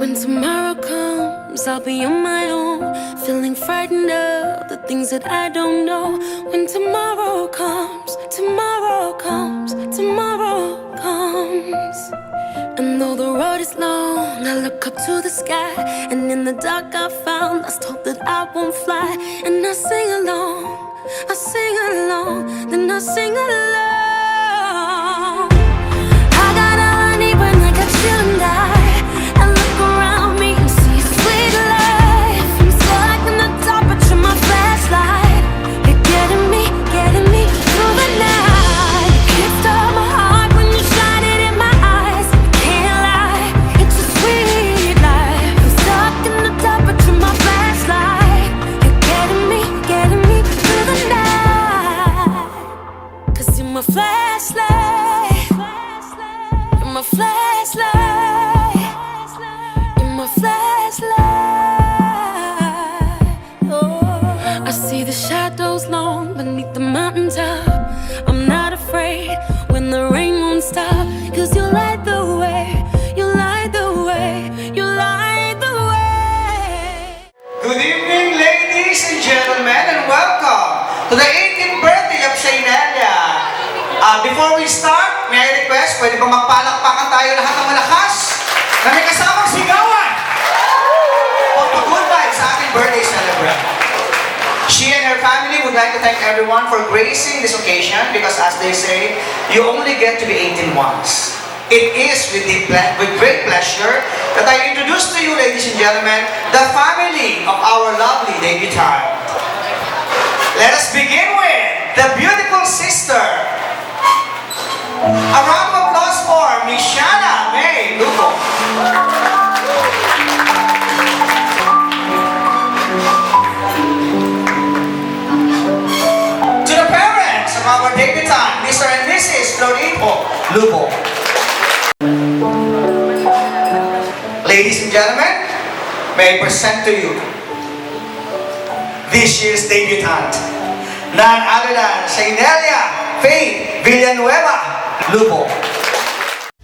When tomorrow comes, I'll be on my own, feeling frightened of the things that I don't know. When tomorrow comes, tomorrow comes, tomorrow comes. And though the road is long, I look up to the sky, and in the dark I found lost hope that I won't fly. And I sing along, then I sing along. I got all I need when I got you and I look around me and see a sweet life. I'm stuck in the dark, but you're my flashlight. You're getting me through the night. You kickstart my heart when you shine it in my eyes. Can't lie, it's a sweet life. I'm stuck in the dark, but you're my flashlight. You're getting me through the night. 'Cause you're my flashlight. You're my flashlight. You're my flashlight. Oh, I see the shadows long beneath the mountaintop. I'm not afraid when the rain won't stop. 'Cause you light the way, you light the way, you light the way. Good evening, ladies and gentlemen, and welcome to the 18th birthday of Shainelia. Before we start, may I request, pwede ba magpalakpakan tayo lahat ng malakas na may kasamang sigawan? Pagpag-goodbye sa ating birthday celebrant. She and her family would like to thank everyone for gracing this occasion because, as they say, you only get to be 18 once. It is with great pleasure that I introduce to you, ladies and gentlemen, the family of our lovely debutante. Let us begin with the beautiful sister. A round of applause for Miss Shana May Lugo. To the parents of our debutante, Mr. and Mrs. Florito Lugo. Ladies and gentlemen, may I present to you this year's debutante, none other than Shainelia Faith Villanueva Lugo.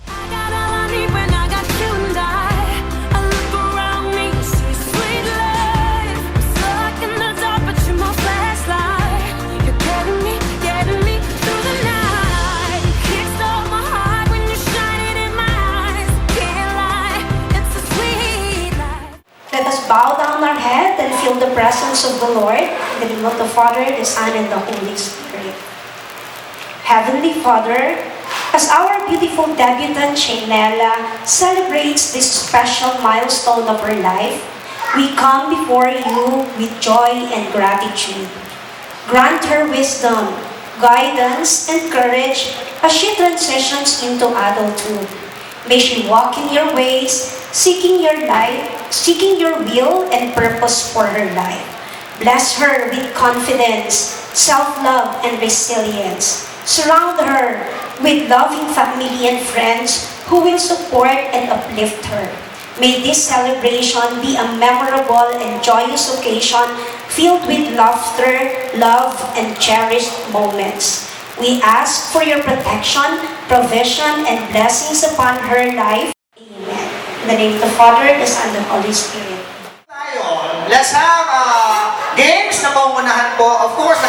I got all I need when I got you and I look around me and see a sweet life. I'm stuck in the dark, but you're my flashlight. You're getting me through the night. You kickstart my heart when you shine it in my eyes. Can't lie, it's a sweet life. Let us bow down our head and feel the presence of the Lord, in the name of the Father, the Son, and the Holy Spirit. Heavenly Father, as our beautiful debutante Shainelia celebrates this special milestone of her life, we come before you with joy and gratitude. Grant her wisdom, guidance, and courage as she transitions into adulthood. May she walk in your ways, seeking your light, seeking your will and purpose for her life. Bless her with confidence, self-love, and resilience. Surround her with loving family and friends who will support and uplift her. May this celebration be a memorable and joyous occasion filled with laughter, love, and cherished moments. We ask for your protection, provision, and blessings upon her life. Amen. In the name of the Father, the Son, and the Holy Spirit. Let's have games na pangunahan po, of course, ng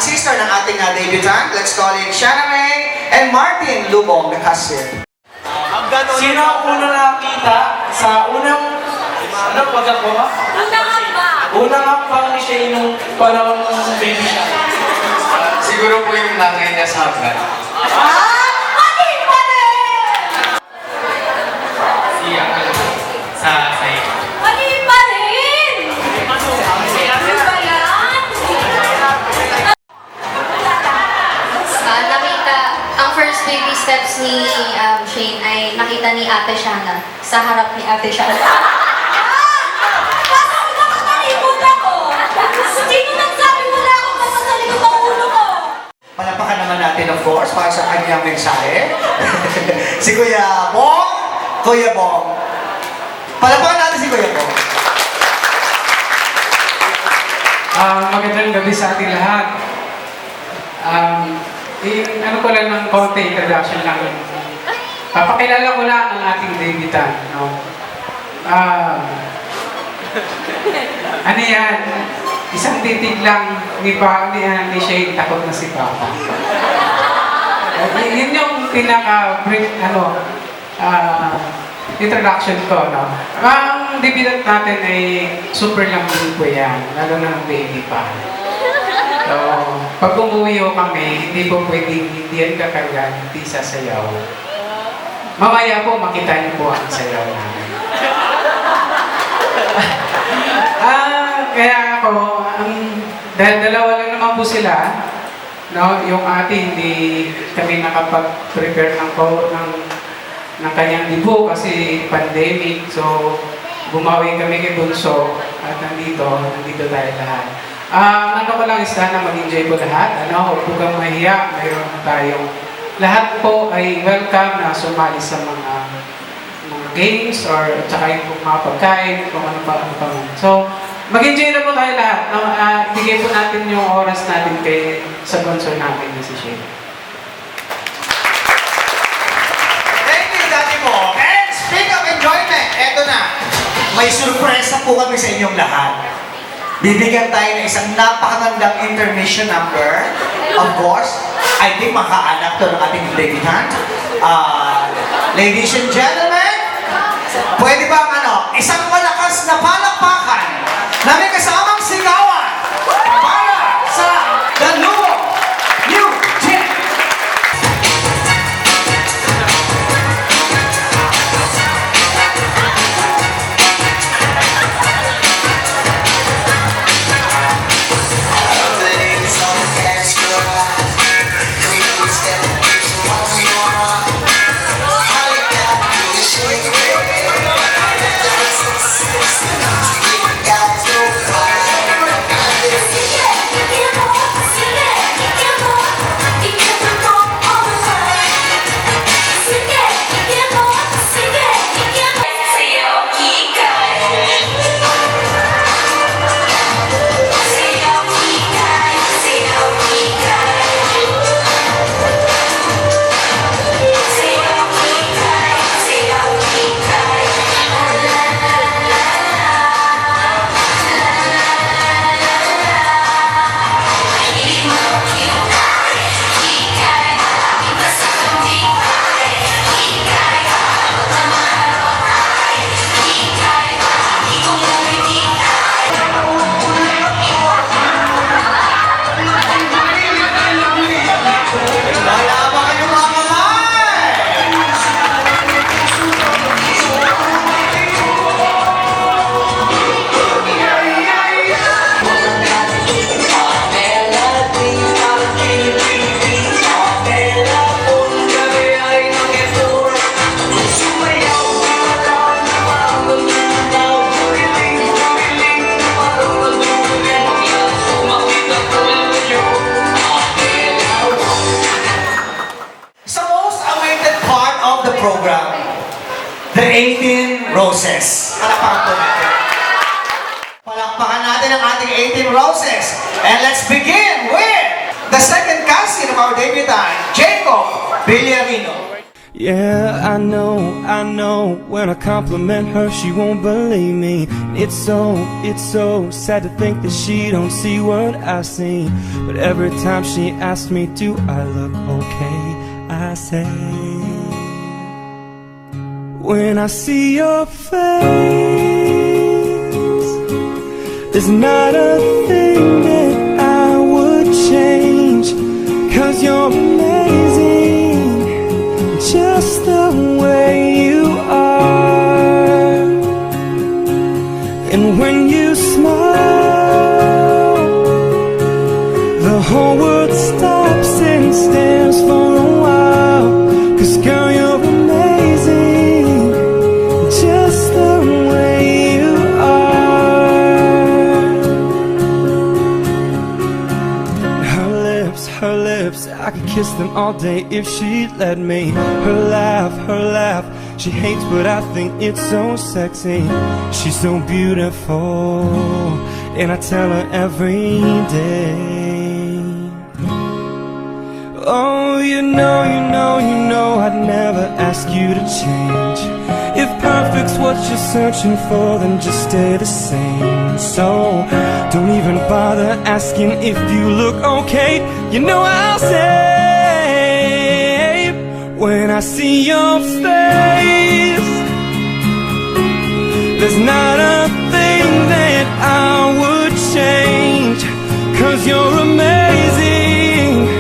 sister ng ating debutante. Let's call it Shana May and Martin Lubong, the cashier. Sino ang unang nakita sa unang pagkakuha? Unang hakbang ni Shay nung panahon ng baby siya. Siguro po yung nanay niya sa hagdan. Siya. Sa iyo. Nakita, ang first baby steps ni Shane ay nakita ni Ate Shana sa harap ni Ate Shana. Palapakan naman natin, of course, para sa kanyang mensahe. Si Kuya Bong. Kuya Bong. Palapakan natin si Kuya Bong. Magandang gabi sa ating lahat. Ano ko lang ng konti introduction lang. Papakilala ko lang ang ating debutante. No? Ano yan? Isang titig lang ni Shane, takot na si Papa. Yun yung introduction ko, no? Ang debut natin ay super lang din po yan, lalo na ng baby pa. So, pag umuwi ho kami, hindi po pwedeng hindi yan kakarga, hindi sasayaw. Mamaya po, makita niyo po ang sayaw namin. Kaya ako, dahil dalawa lang naman po sila, no, yung ate hindi kami nakapag-prepare ng kanyang dibo kasi pandemic. So, bumawi kami kay Bunso at nandito tayo lahat. Ano ko lang is sana mag-enjoy po lahat. Huwag po kang mahiya. Mayroon tayong lahat po ay welcome na sumali sa mga games or tsaka yung mga pagkain, kung ano pa. So, mag-enjoy na po tayo lahat. Bigay po natin yung oras natin sa sponsor natin na si Shane. Thank you, Daddy Mo. And speak of enjoyment, eto na. May surpresa po kami sa inyong lahat. Bibigyan tayo ng isang napakagandang intermission number. Of course, I think makaanak to ng ating debutant. Ladies and gentlemen, pwede ba isang malakas na palakpakan na may kasamang sigawan para sa Daluo New Gen. Program, The 18 Roses. Palakpakan po natin. Palakpakan natin ang ating 18 Roses. And let's begin with the second cousin of our debutant, Jacob Villarino. Yeah, I know, when I compliment her, she won't believe me. It's so sad to think that she don't see what I see. But every time she asks me, do I look okay? I say, when I see your face, there's not a thing that I would change. 'Cause you're amazing, just the way you are. And when you smile, the whole world stops and stares for a while. 'Cause girl, you're amazing, just the way you are. Her lips, I could kiss them all day if she'd let me. Her laugh, she hates but I think it's so sexy. She's so beautiful, and I tell her every day. Oh, you know, I'd never ask you to change. If perfect's what you're searching for, then just stay the same. So don't even bother asking if you look okay. You know I'll say when I see your face, there's not a thing that I would change, 'cause you're amazing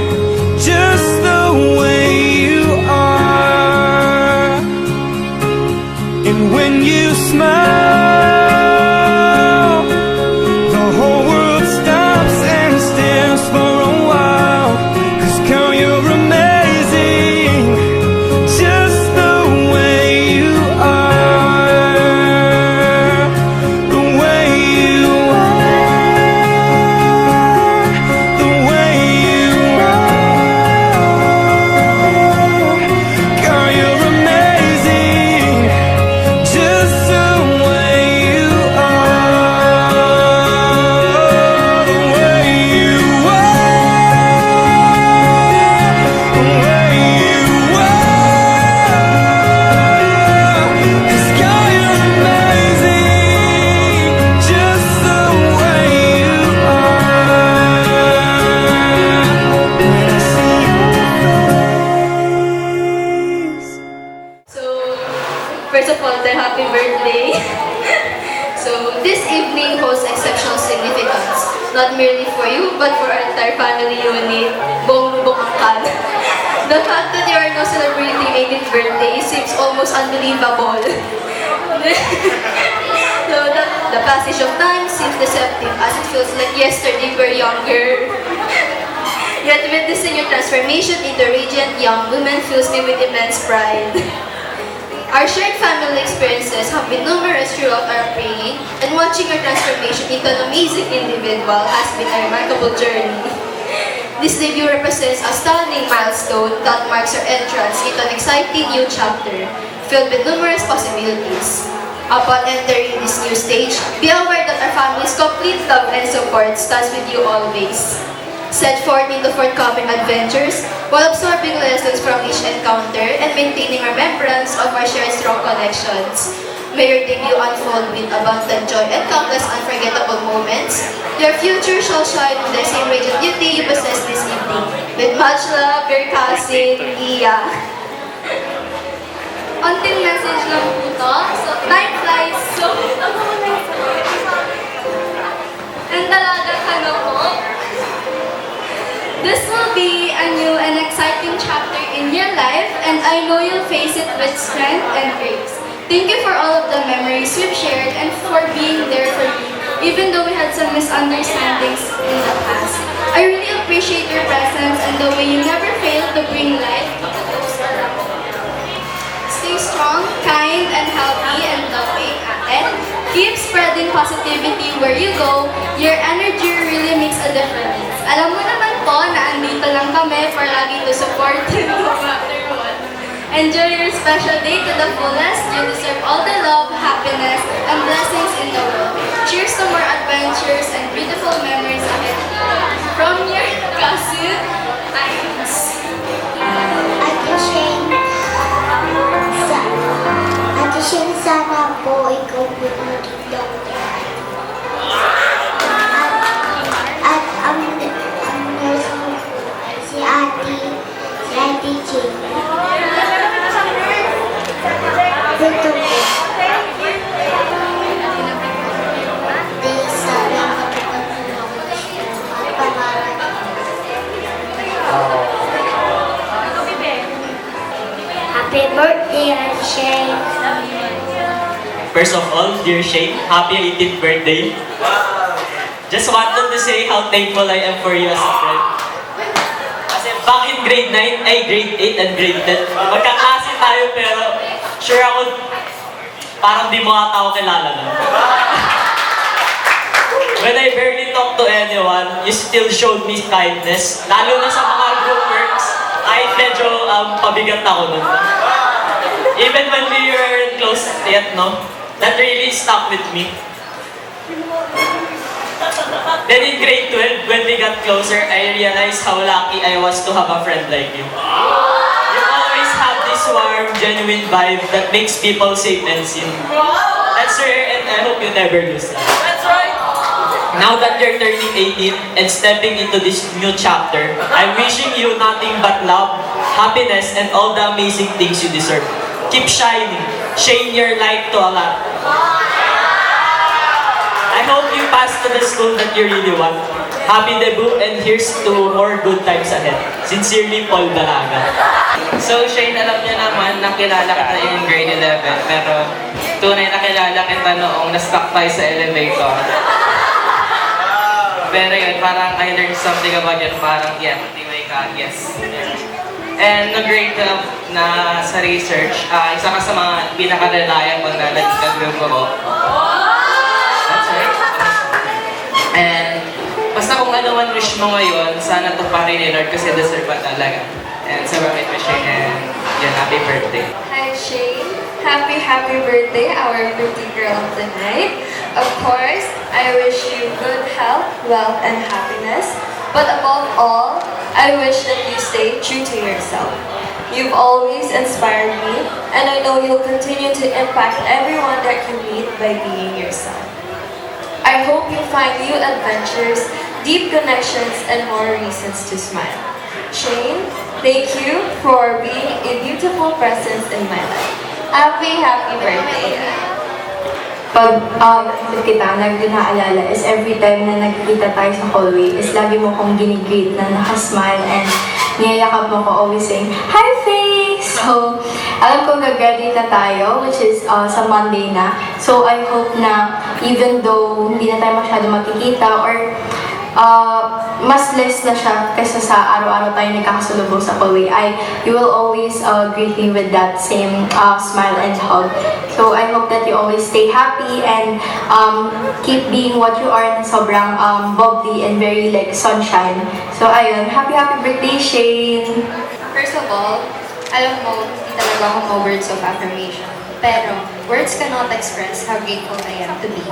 just the way you are. And when you smile, the whole world stops and stares for a while. 'Cause girl, you're amazing just the way you are. The way you are. The way you are. Girl, you're amazing just the way you are. The way you are. The way you are. 'Cause girl, you're amazing just the way you are. When I see your face. So, first of all, happy birthday. So, this evening holds exceptional significance, not merely for you, but for our entire family unit, buong lubong angkan. The fact that you are now celebrating 18th birthday seems almost unbelievable. So, the passage of time seems deceptive, as it feels like yesterday we were younger. Yet witnessing your transformation into a radiant young woman fills me with immense pride. Our shared family experiences have been numerous throughout our upbringing, and watching your transformation into an amazing individual has been a remarkable journey. This debut represents a stunning milestone that marks your entrance into an exciting new chapter, filled with numerous possibilities. Upon entering this new stage, be aware that our family's complete love and support stands with you always. Set forth into forthcoming adventures while absorbing lessons from each encounter and maintaining remembrance of our shared strong connections. May your debut unfold with abundant joy and countless unforgettable moments. Your future shall shine with the same radiant beauty you possess this evening. With much love, your cousin, Iya. Until message lang po to. So, time flies. So, and talaga ka na po. This will be a new and exciting chapter in your life, and I know you'll face it with strength and grace. Thank you for all of the memories we've shared and for being there for me, even though we had some misunderstandings in the past. I really appreciate your presence and the way you never fail to bring life to those around you. Stay strong, kind, and healthy and loving, Ate. Keep spreading positivity where you go. Your energy really makes a difference. Alam mo naman po na andito lang kami for lagi to support you no matter what. Enjoy your special day to the fullest. You deserve all the love, happiness, and blessings in the world. Cheers to more adventures and beautiful memories ahead. From your cousin, Ines. Ate Shane, sana po ikaw po maging doctor. At ang nurse mo si Ate Jane. Ito po. Sana matupad po siya at pangarap. Happy birthday, Ate Shane. First of all, dear Shane, happy 18th birthday. Just wanted to say how thankful I am for you as a friend. Kasi back in grade 9, grade 8 and grade 10, magkaklase tayo pero sure ako parang di mga tao kilala na. When I barely talk to anyone, you still showed me kindness. Lalo na sa mga group works, kahit medyo pabigat ako nun. Even when we weren't close yet, no? That really stuck with me. Then in grade 12, when we got closer, I realized how lucky I was to have a friend like you. You always have this warm, genuine vibe that makes people safe and seen. That's rare and I hope you never lose that. That's right! Now that you're turning 18 and stepping into this new chapter, I'm wishing you nothing but love, happiness, and all the amazing things you deserve. Keep shining. Shine your light to a lot. I hope you pass to the school that you really want. Happy debut and here's to more good times ahead. Sincerely, Paul Dalaga. So, Shane, alam niya naman na kilala kita in grade 11, pero tunay na kilala kita noong na-stuck tayo sa elevator. Pero yun, parang I learned something about you, parang, yeah, anyway ka, yes. And no-grade 12 na sa research, isa ka sa mga pinaka-reliable na naging kagrupo ko. That's right. And basta kung ano man wish mo ngayon, sana to pa rin ni Lord kasi deserve pa talaga. And so bakit wish and yun, happy birthday. Hi, Shane. Happy birthday, our pretty girl of the night. Of course, I wish you good health, wealth, and happiness. But above all, I wish that you stay true to yourself. You've always inspired me, and I know you'll continue to impact everyone that you meet by being yourself. I hope you find new adventures, deep connections, and more reasons to smile. Shane, thank you for being a beautiful presence in my life. Happy birthday. Pag kita nag-naalala is every time na nagkikita tayo sa hallway is lagi mo kong ginigreet na nakasmile and niyayakap mo ko always saying, "Hi, Face!" So, alam ko gagraduate na tayo, which is sa Monday na. So, I hope na even though hindi na tayo masyado magkikita or mas less na siya kaysa sa araw-araw tayo nagkakasalubong sa hallway, you will always greet me with that same smile and hug. So I hope that you always stay happy and keep being what you are na sobrang bubbly and very like sunshine. So ayun, happy birthday, Shane! First of all, alam mo, hindi talaga ako words of affirmation. Pero, words cannot express how grateful I am to be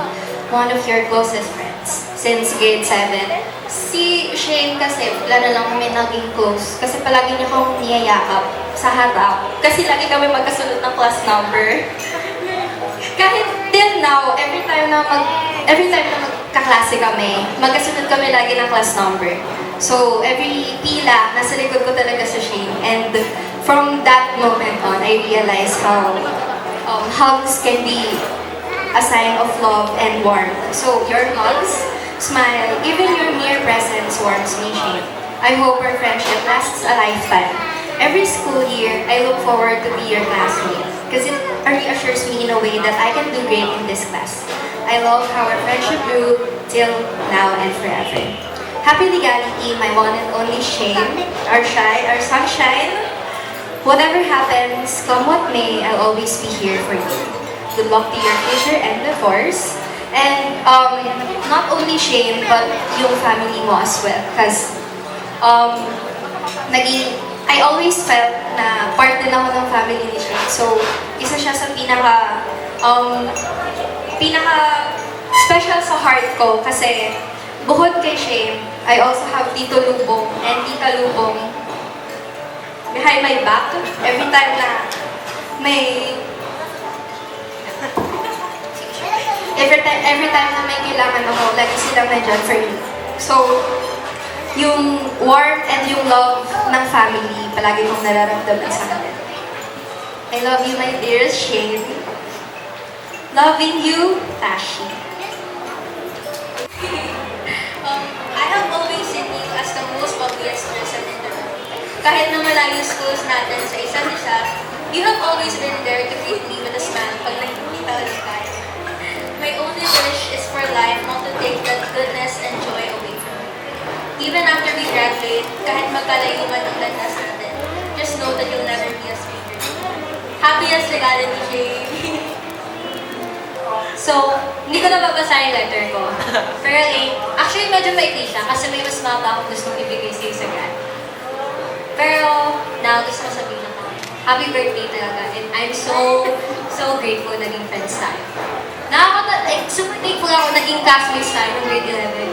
one of your closest friends since grade 7. Si Shane kasi, wala na lang kami naging close kasi palagi niya akong niyayakap sa harap. Kasi lagi kami magkasunod ng class number. Kahit till now, every time na magkaklase kami, magkasunod kami lagi ng class number. So, every pila, nasa likod ko talaga sa Shane. And from that moment on, I realized how hugs can be a sign of love and warmth. So, your hugs, smile, even your mere presence warms me, Shane. I hope our friendship lasts a lifetime. Every school year, I look forward to be your classmate because it reassures me in a way that I can do great in this class. I love how our friendship grew till now and forever. Happy legality, my one and only Shane, our sunshine. Whatever happens, come what may, I'll always be here for you. Good luck to your future endeavors. And not only Shane, but yung family mo as well. Because I always felt na part din ako ng family ni Shane. So, isa siya sa pinaka special sa heart ko. Kasi bukod kay Shane, I also have Tito Lubong and Tita Lubong behind my back every time na may every time na may kailangan ako, lagi sila nandyan for me. So, yung warmth and yung love ng family, palagi kong nararamdaman sa kanila. I love you, my dearest Shane. Loving you, Tashi. I have always seen you as the most obvious person in the room. Kahit na malayo schools natin sa isa't isa, you have always been there to greet me with a smile pag nakikita ulit tayo. My only wish is for life not to take that goodness and joy away from me. Even after we graduate, kahit magkalayo man ang landas natin, just know that you'll never be a stranger. Happy as legality, Jay. So, hindi ko nababasa yung letter ko. Pero actually medyo maikli siya kasi may mas mapa akong gustong ibigay sa'yo sa grad. Pero, now gusto ko sabihin na happy birthday talaga. And I'm so grateful naging friends tayo. Super thankful ako naging classmates tayo ng grade 11.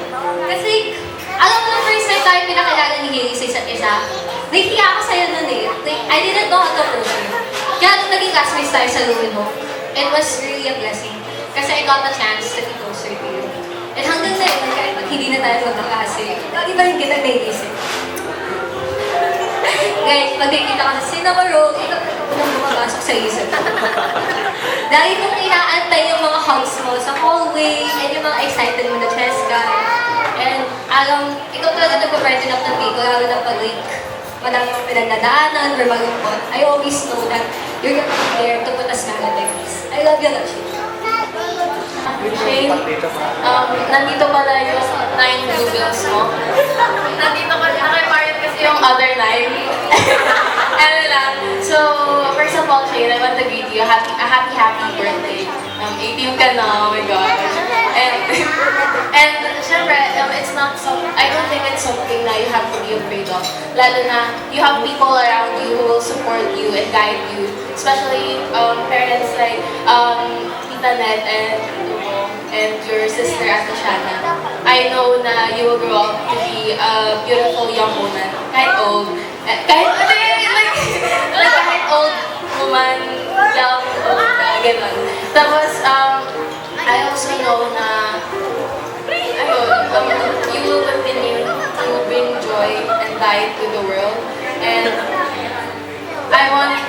Kasi, alam mo na first time tayo pinakilala ni Haley sa isa't isa. Nahihiya ako sa'yo nun eh. I didn't know how to approach you. Kaya nung naging classmates tayo sa Louisville, it was really a blessing. Kasi I got the chance to be closer to you. And hanggang ngayon, kahit pag hindi na tayo magkaklase, lagi pa rin kita naiisip. Guys, pag nakikita ka sa cinema room, ikaw unang bumabasok sa isip. Lagi kong inaantay yung mga hugs mo sa hallway, and yung mga excited mo na chest guy. And ikaw talaga nag-brighten up ng day ko, lalo na pag madami yung pinagdadaanan or malungkot. I always know that you're gonna be there to put a smile on my face. I love you, Shane. Shane, nandito pala yung 9 bluebills mo. Nandito pala, nakay-Marian kasi yung other 9. Ano lang. So, first of all, Shane, I want to greet you a happy birthday. 18 ka na, oh my gosh. And syempre, it's not I don't think it's something that you have to be afraid of. Lalo na, you have people around you who will support you and guide you. Especially parents like Tita Net and your sister Ate Shana. I know na you will grow up to be a beautiful young woman. Kahit old. Kahit old woman, young, old, gano'n. Tapos, I also know na you will continue to bring joy and light to the world. And I want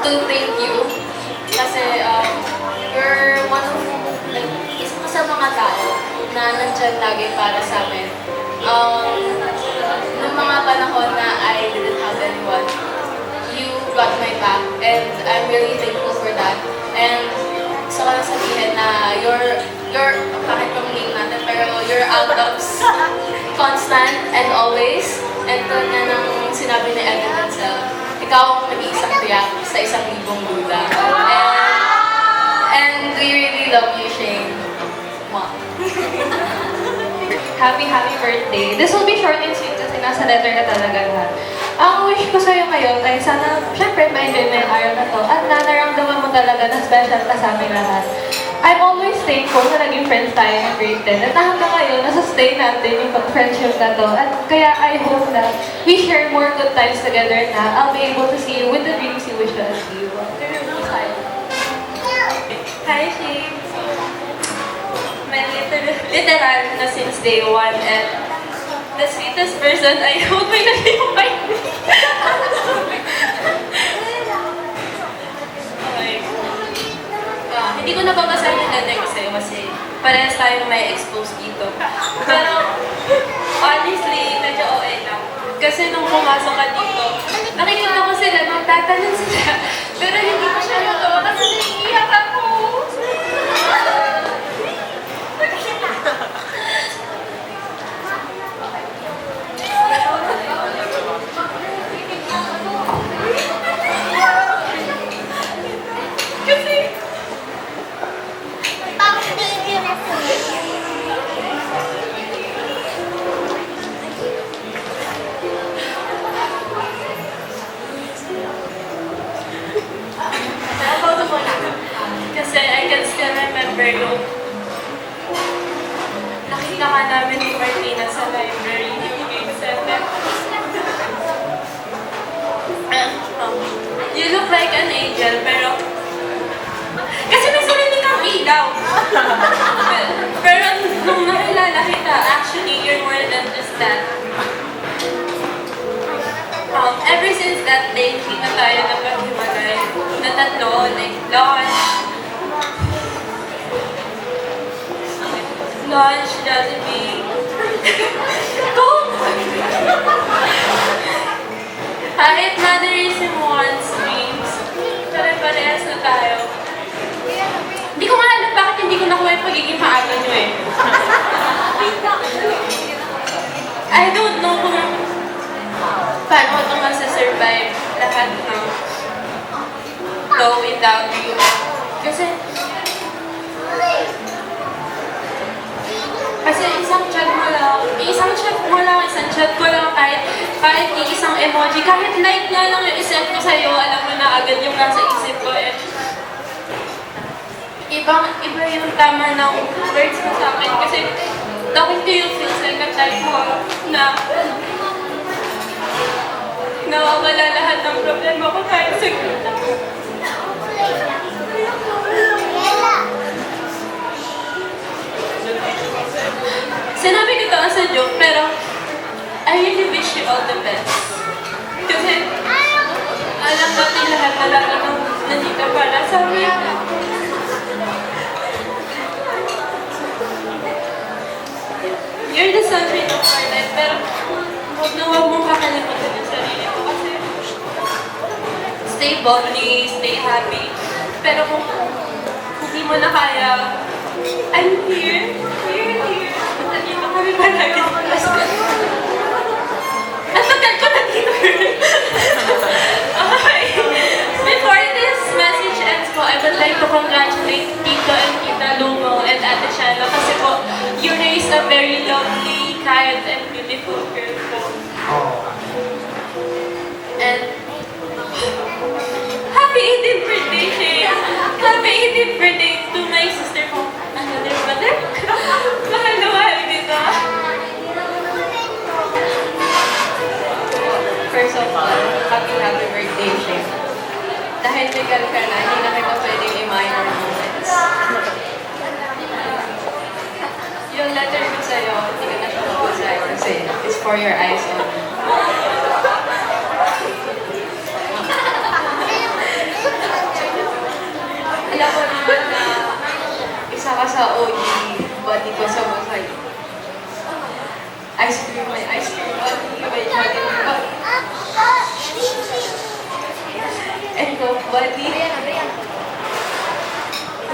to thank you kasi you're one of isa ka sa mga tao na nandyan lagi para sa amin. Noong mga panahon na I didn't have anyone, you got my back and I'm really thankful for that. And gusto ko lang sabihin na you're kahit kung name natin, pero your outlook's constant and always. And tulad nga ng sinabi ni Evan Denzel, ikaw ang nag-iisang tiyak sa 1,000 Buddha. And we really love you, Shane. Mwah. Happy birthday. This will be short and sweet kasi nasa letter na talaga lahat. Ang wish ko sa'yo ngayon ay sana, syempre, ma-enjoy mo yung araw na to at naramdaman mo talaga na special ka sa aming lahat. I'm always thankful na naging friends tayo ng grade 10 at hanggang ngayon, nasa-stay natin yung pag-friendship na to. At kaya I hope that we share more good times together na I'll be able to see you with the dreams you wish to achieve. Hi, Shane. My literal na since day one and the sweetest person I hope may naging my hindi ko nababasahin yung letter ko sa'yo kasi parehas tayo may expose dito. Pero honestly, medyo OA lang. Kasi nung pumasok ka dito, nakikita ko sila, magtatanong sila. Pero hindi ko siya nagawa kasi naiiyak ako. Kasi I can still remember yung nakita ka namin ni Martina sa library yung game 7. You look like an angel, pero kasi may sarili kang ilaw. Pero nung nakilala kita, actually, you're more than just that. Ever since that day, hindi na tayo napaghiwalay na tatlo, like lunch, Jollibee. Go! Kahit mannerism wants dreams, pare-parehas na tayo. Hindi ko nga alam bakit hindi ko nakuha yung pagiging maaga nyo eh. I don't know kung paano ito masa-survive lahat ng go without you. Kasi isang chat mo lang, isang chat ko lang, kahit isang emoji, kahit like nga lang yung isend ko sa'yo, alam mo na agad yung nasa isip ko eh. Iba yung tama ng words mo sa akin kasi talking to you feels like a type mo na nawawala lahat ng problema ko kahit siguro. nandito para sa amin. You're the sunshine of my life, pero huwag mong kakalimutan yung sarili ko kasi stay bubbly, stay happy. Pero kung hindi mo na kaya, I'm here. Nandito kami palagi sa Alaska. Ang tagal ko nandito. Okay. Before this message ends po, I would like to congratulate Tito and Tita Lumo and Ate Shano kasi po, you raised a very lovely, kind, and beautiful girl po. And happy 18th birthday, Shane! Happy 18th birthday to my sister po. Another brother? Mahal na mahal dito. First of all, happy birthday, Shane. Dahil legal ka na, hindi na kita pwedeng i-minor moments. Yung letter ko sa'yo, hindi ka na siya mabusay kasi it's for your eyes only. Alam ko naman na isa ka sa OG body ko sa buhay. Ice cream body, may body ko. And Coke body.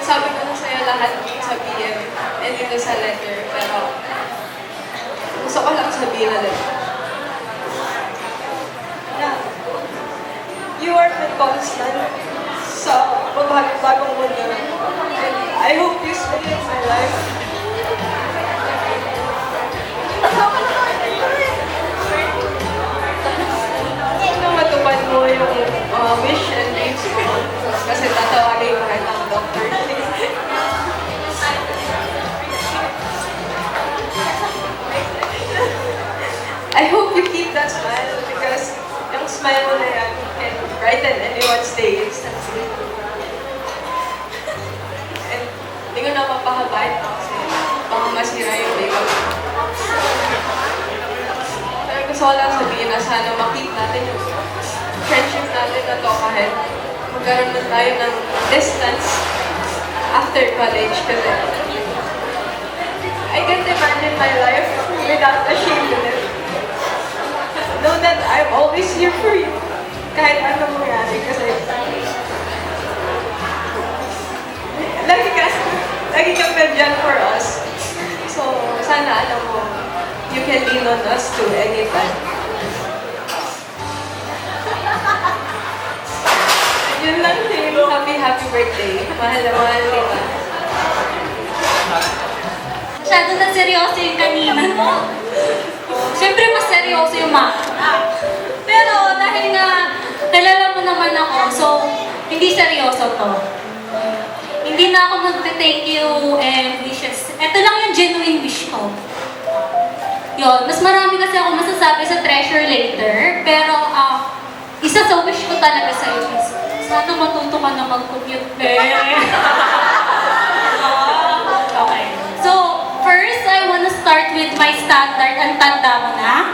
Sabi ko na sa'yo lahat sa PM and dito sa letter, pero gusto ko lang sabihin na lang. You are my constant sa bagong mundo. And I hope you stay in my life. Sana matupad mo yung wish and dreams mo. Kasi tatawagin ko kahit ang doctor. I hope you keep that smile because yung smile mo na yan can brighten anyone's day instantly. And hindi ko na mapahabain kasi baka masira yung day ko. Pero gusto ko lang sabihin na sana makip natin yung friendship natin na to kahit magkaroon na tayo ng distance after college kasi I can't imagine my life without a shame in it. Know that I'm always here for you. Kahit anong mangyari kasi lagi kang nandyan for us. So, sana alam mo, you can lean on us to anytime. Yun lang din. Happy birthday. Mahal na mahal kita. Masyado na seryoso yung kanina mo. Siyempre mas seryoso yung pero dahil nga kilala mo naman ako, so hindi seryoso to. Hindi na ako magte-thank you and wishes. Ito lang yung genuine wish ko. Yun, mas marami kasi ako masasabi sa treasure later, pero isa sa wish ko talaga sa'yo is sana matuto ka na mag-commute. Okay. So, first, I wanna start with my standard. Ang tanda mo na.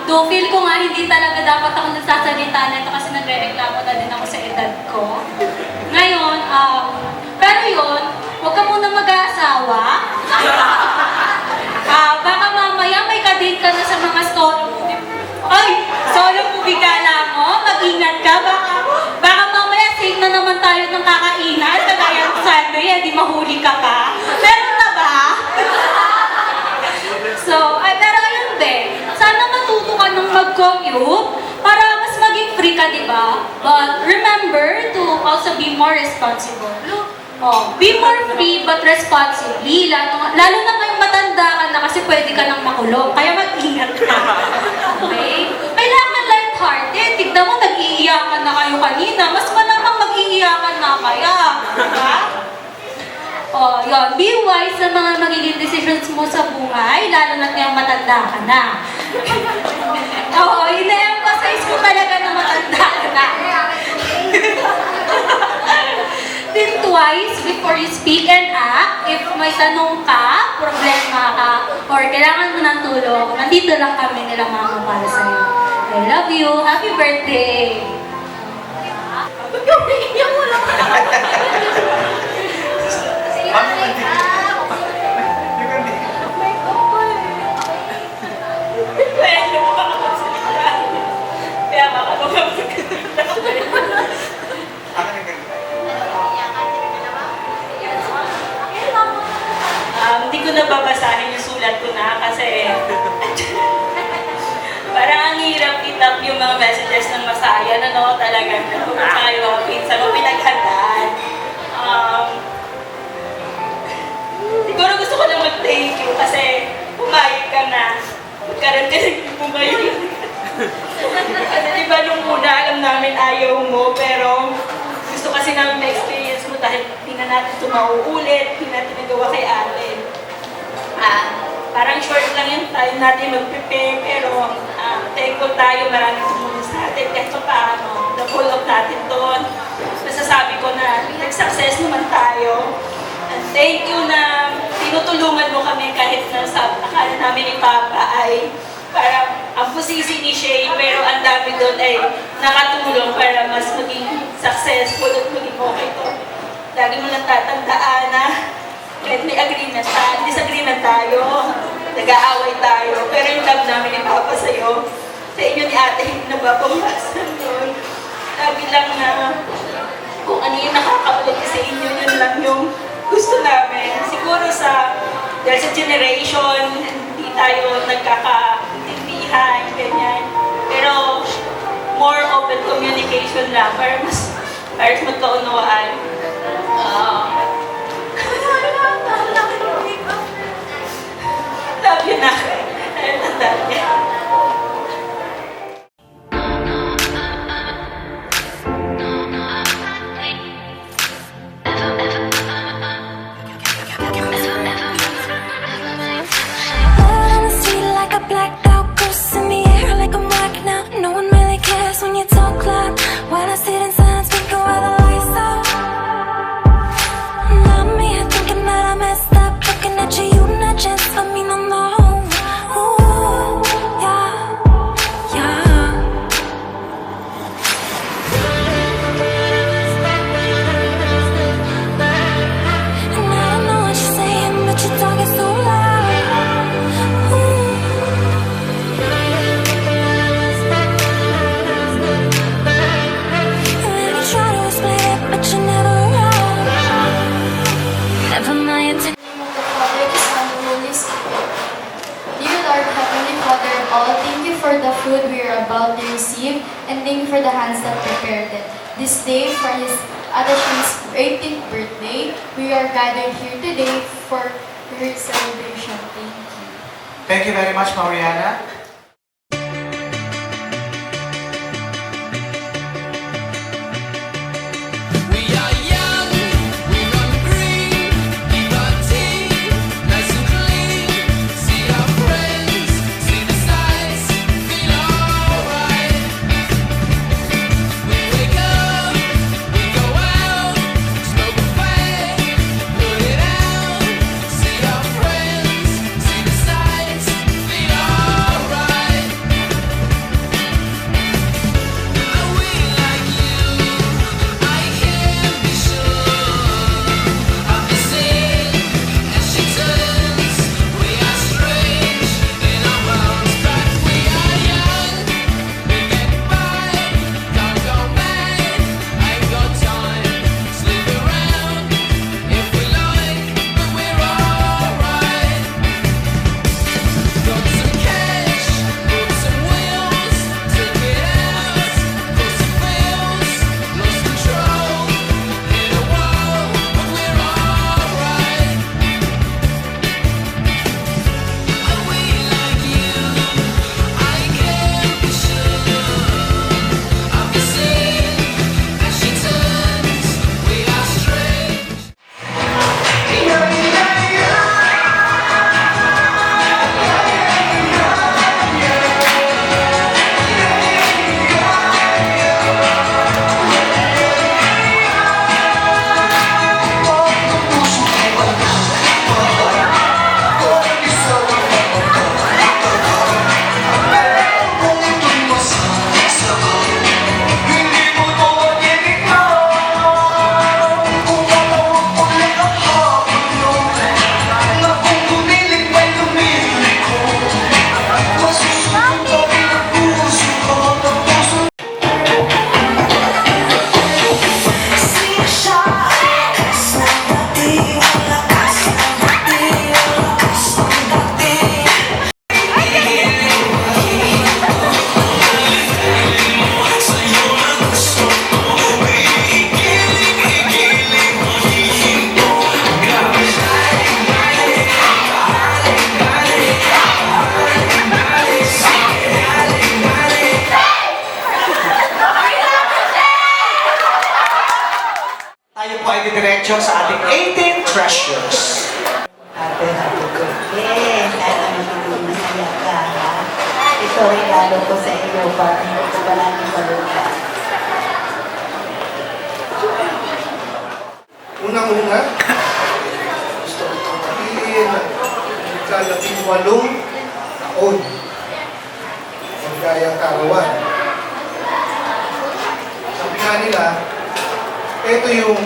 Though feel ko nga hindi talaga dapat ako nagsasalita nito kasi nagre-reklamo na din ako sa edad ko. Ngayon, pero yun, huwag ka muna mag-aasawa. Baka mamaya may kadate ka na sa mga solo movie. Ay! Solo movie gala mo? Mag-ingat ka. Baka mamaya safe na naman tayo ng kakainan. Kagaya ng Sunday, di mahuli ka pa. Meron na ba? So, pero ayun din. Sana matuto ka ng mag-commute para mas maging free ka, di ba? But remember to also be more responsible. Be more free but responsibly. Lalo na ngayong matanda ka na kasi pwede ka nang makulong. Kaya mag-ingat ka. Okay? Kailangan light-hearted. Tignan mo, nag-iiyakan na kayo kanina. Mas malamang mag-iiyakan na kaya. Diba? Yun. Be wise sa mga magiging decisions mo sa buhay, lalo na ngayong matanda ka na. Ina-emphasize ko talaga na matanda ka na. Think twice before you speak and act. If may tanong ka, problema ka, or kailangan mo ng tulong, nandito lang kami nila mama para sa'yo. I love you. Happy birthday! up yung mga messages ng Masaya, ano, talagang tayo, pinsan mo pinaghandaan. Siguro gusto ko lang mag-thank you kasi pumayag ka na. Magkaroon ka ng pumayag. Kasi diba nung una alam namin ayaw mo, pero gusto kasi namin ma-experience mo dahil hindi na natin ito mauulit, hindi natin nagawa kay ate. Parang short lang yung time natin mag-prepare, pero thankful tayo, maraming tumulong sa atin kahit pa paano, na-pull up natin doon. Masasabi ko na nag-success naman tayo. And thank you na tinutulungan mo kami kahit na sa akala namin ni Papa ay parang ang pusisi ni Shane, pero ang dami doon ay nakatulong para mas maging successful at maging okay to. Lagi mo lang tatandaan na kahit may agreement tayo, disagreement tayo, nag-aaway tayo, pero yung love namin ni Papa sa'yo, sa inyo ni Ate, hindi nababawasan doon. Lagi lang na kung ano yung nakakabuti sa inyo, yun lang yung gusto namin. Siguro dahil sa generation, hindi tayo nagkakaintindihan, ganyan. Pero more open communication lang para mas magkaunawaan. Love you na. Love you. food we are about to receive, and thank you for the hands that prepared it. This day, for his Adashin's 18th birthday, we are gathered here today for her celebration. Thank you. Thank you very much, Mariana. Tayo po ay didiretso sa ating 18 treasures. Happy birthday! Sana naman masaya ka, ha? Ito regalo ko sa iyo para hindi ko palagi malupa. Unang-una, gusto ko sabihin na ika-18 taon ang gayang karawan. Sabi nga nila, ito yung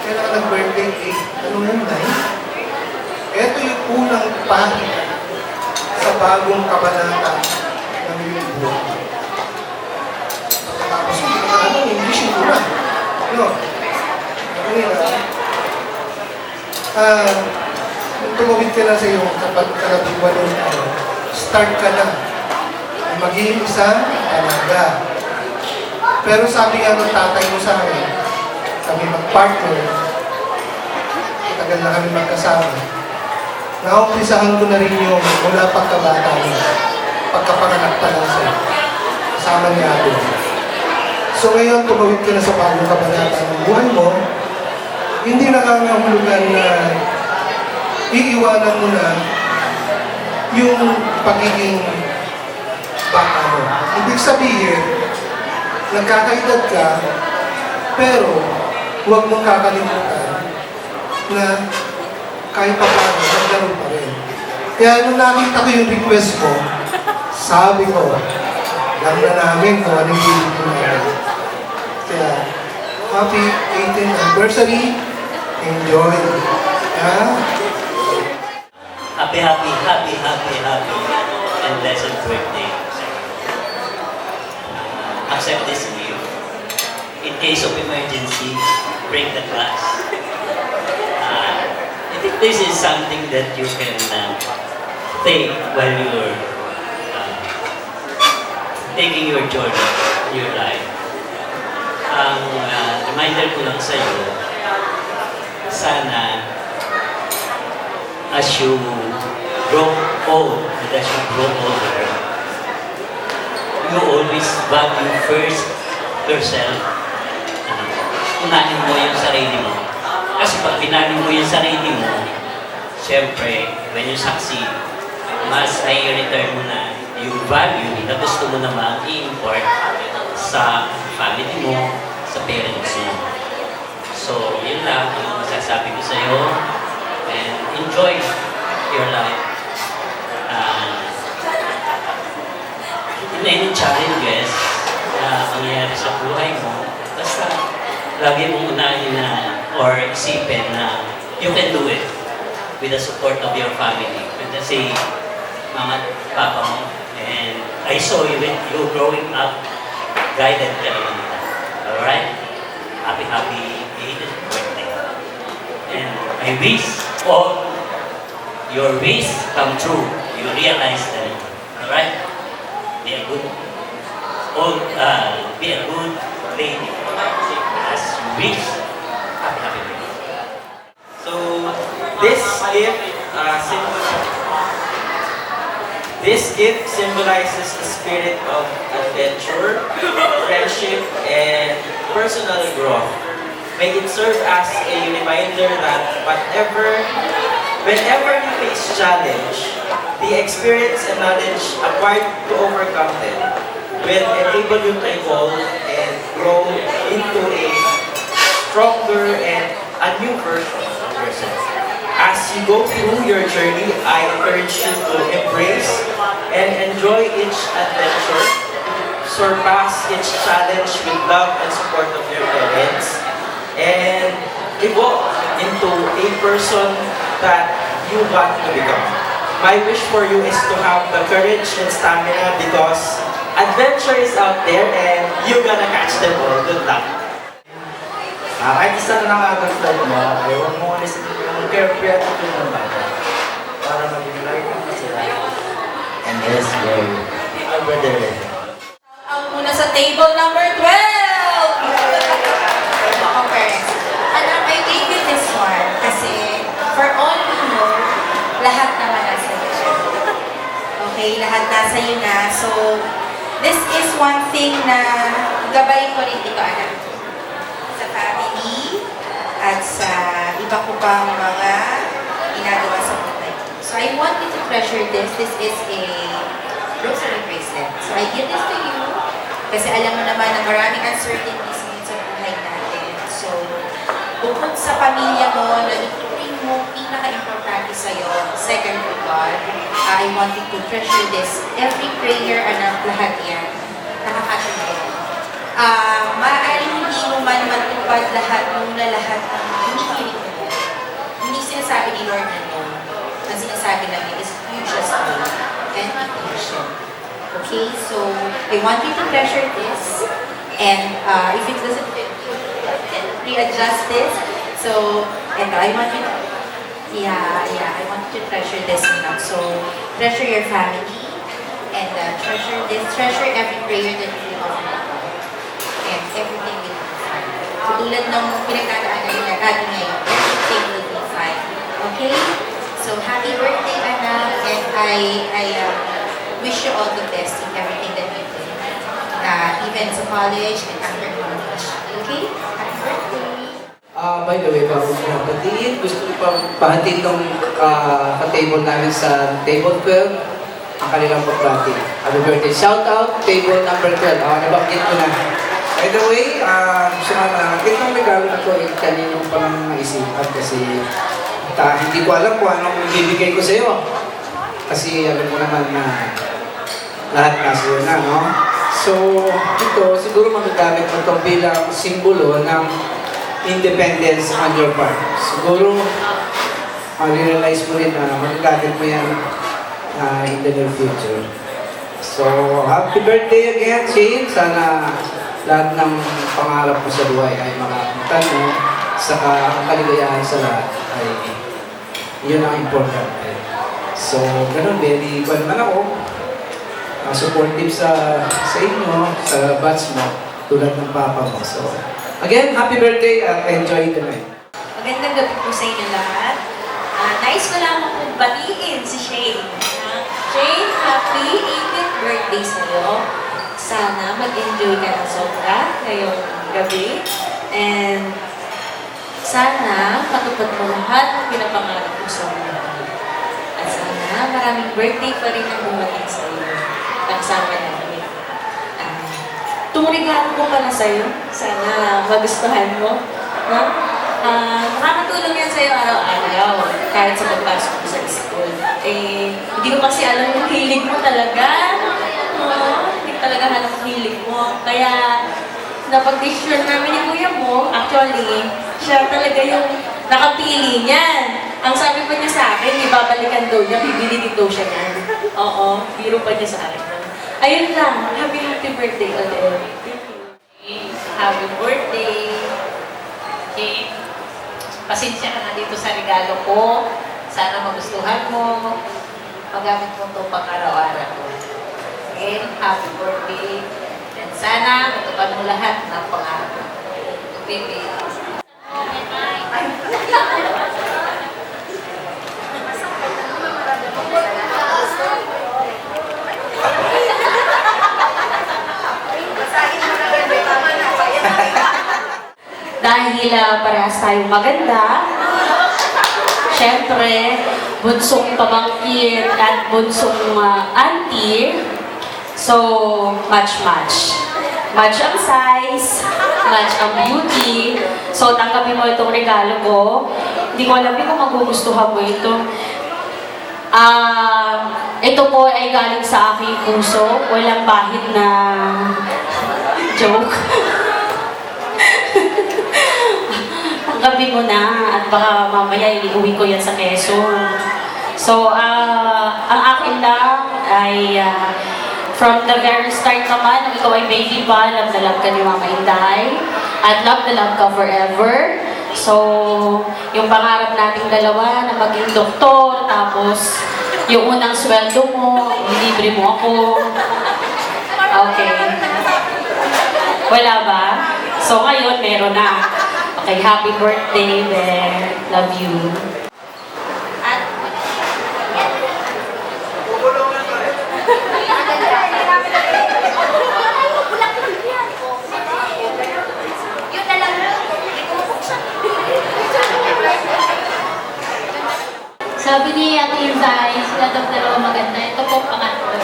kailan ka nag-birthday cake, ano yun, Nay? Ito yung unang pahit sa bagong kabanata ng iyong buhay. Tapos hindi ka ano, English yung una. Ano? Kung tumawid ka na sa iyong kalatiwan ng start ka na maging isang talaga. Pero sabi nga ng tatay mo sa akin, kami mag-partner, tagal na kami magkasama, naumpisahan ko na rin yung mula pagkabata mo, pagkapanganak pa lang sa'yo, kasama ni Ate. So ngayon, tumawid ka na sa bagong kabanata ng buhay mo, hindi nakangahulugan na iiwanan mo na yung pagiging bata mo. Ibig sabihin, nagkakaedad ka, pero huwag mong kakalimutan na kahit pa paano, naglaro pa rin. Kaya nung nakita ko yung request mo, sabi ko, alam na namin kung anong hilig mo namin. Kaya, happy 18th anniversary. Enjoy. Happy and blessed birthday. Accept this gift. In case of emergency, bring the glass. I think this is something that you can take while you're taking your journey, your life. Ang reminder ko lang sa iyo, sana as you grow old, and as you grow older, you always value first yourself. Unahin mo yung sarili mo. Kasi pag pinanin mo yung sarili mo, siyempre, when you succeed, mas i-return mo na yung value na gusto mo namang i-import sa family mo, sa parents mo. So, yun lang ang masasabi ko sa iyo. And enjoy your life. In any challenges na mangyayari sa buhay mo, basta lagi mong unahin na or isipin na you can do it with the support of your family. With the say, mama at papa mo. And I saw you when you growing up, guided ka naman nila. Alright? Happy 80th birthday. And I wish all your wish come true. You realize that. Alright? Be a good lady. As you wish. Happy birthday. So, this gift symbolizes the spirit of adventure, friendship, and personal growth. May it serve as a reminder that whenever you face challenge, the experience and knowledge acquired to overcome them will enable you to evolve and grow into a stronger and a new version of yourself. As you go through your journey, I encourage you to embrace and enjoy each adventure, surpass each challenge with love and support of your parents, and evolve into a person that you want to become. My wish for you is to have the courage and stamina because adventure is out there and you're gonna catch them all. Good luck. Kahit isa na nakag-flight mo, ay huwag mo ulisin yung carefree attitude ng bata para maging light ang kasalanan. And yes, boy, our brother. Out muna sa table number 12! Okay. Anak, I gave you this one kasi for all you know, lahat naman nasa iyo. Okay, lahat nasa iyo na. So, this is one thing na gabay ko rin ito, anak. Sa family, iba ko pang mga ginagawa sa buhay. So I want you to treasure this. This is a rosary bracelet. So I give this to you kasi alam mo naman na maraming uncertainties ngayon sa buhay natin. So, bukod sa pamilya mo, na ituring mo pinaka-importante sa'yo, second to God, I want you to treasure this. Every prayer, anak, lahat yan. Nakakatulong. Maaaring hindi mo man matupad lahat muna lahat ng hinihiling mo. Hindi sinasabi ni Lord na no. Ang sinasabi namin is you just do and be patient. Okay, so I want you to treasure this, and if it doesn't fit you, readjust this. So, and I want you to, I want you to treasure this enough. So, treasure your family, and treasure this, treasure every prayer that you offer, and everything will be fine. Tulad ng pinagkakaanan natin ngayon, everything will be fine. Okay? So, happy birthday, Anna, and I wish you all the best in everything that you do. Even sa college and after college. Okay? Happy birthday! By the way, bago ko napatiin, gusto ko pang pahatid ng ka-table namin sa table 12 ang kanilang pagbati. Happy birthday! Shout out, table number 12. Nabanggit ko na. By the way, itong regalo na ko, kanino pa lang naisipan kasi hindi ko alam kung anong bibigay ko sa iyo. Kasi alam mo naman na lahat nasa yun na, no? So, ito, siguro magagamit mo ito bilang simbolo ng independence on your part. Siguro, realize mo rin na magagamit mo yan in the near future. So, happy birthday again, Shane. Sana lahat ng pangarap mo sa buhay ay makakamtan mo. Saka ang kaligayahan sa lahat ay yun ang importante. So, ganun, very well man ako. Supportive sa inyo, sa batch mo, tulad ng papa mo. So, again, happy birthday at enjoy the night. Magandang gabi po sa inyo lahat. Nais ko lamang pong batiin si Shane. Shane, happy 18th birthday sa'yo. Sana mag-enjoy ka ng sobra ngayong gabi. And sana matupad mo lahat ng pinapangarap mo sa buhay. At sana maraming birthday pa rin ang bumating sa iyo. Kasama namin. Tumurigahan ko pala sa'yo. Sana magustuhan mo. No? Nakakatulong yan sa'yo araw-araw. Kahit sa pagpasok mo sa school. Hindi ko kasi alam yung hilig mo talaga. Hindi talaga alam yung hilig mo. Kaya, napag-decision namin ni kuya mo, actually, siya talaga yung nakapili niyan. Ang sabi pa niya sa akin, ibabalikan daw niya, bibili din daw siya niyan. Oo, biro pa niya sa akin. Ayun lang, happy birthday ulit. Happy birthday. Okay. Pasensya ka na dito sa regalo ko. Sana magustuhan mo. Magamit mo ito pang araw-araw. Again, happy birthday. And sana matupad mo lahat ng pangarap. Baby. Dahil parehas tayong maganda, syempre, bunsong pamangkin at bunsong auntie, so match-match. Match ang size, match ang beauty. So tanggapin mo itong regalo ko. Hindi ko alam kung magugustuhan mo ito. Ito po ay galing sa aking puso. Walang bahid na joke. Tanggapin mo na at baka mamaya iuwi ko yan sa Quezon. So, ang akin lang ay from the very start naman, nung ikaw ay baby pa, love na love ka ni Mama Inday at love na love ka forever. So, yung pangarap nating dalawa na maging doktor, tapos yung unang sweldo mo, libre mo ako. Okay. Wala ba? So, ngayon, meron na. Okay, happy birthday, Bear. Love you. Yun na lang. Hindi ko mabuksan. Sabi ni Ate Inday, sila daw dalawa maganda. Ito po pangatlo.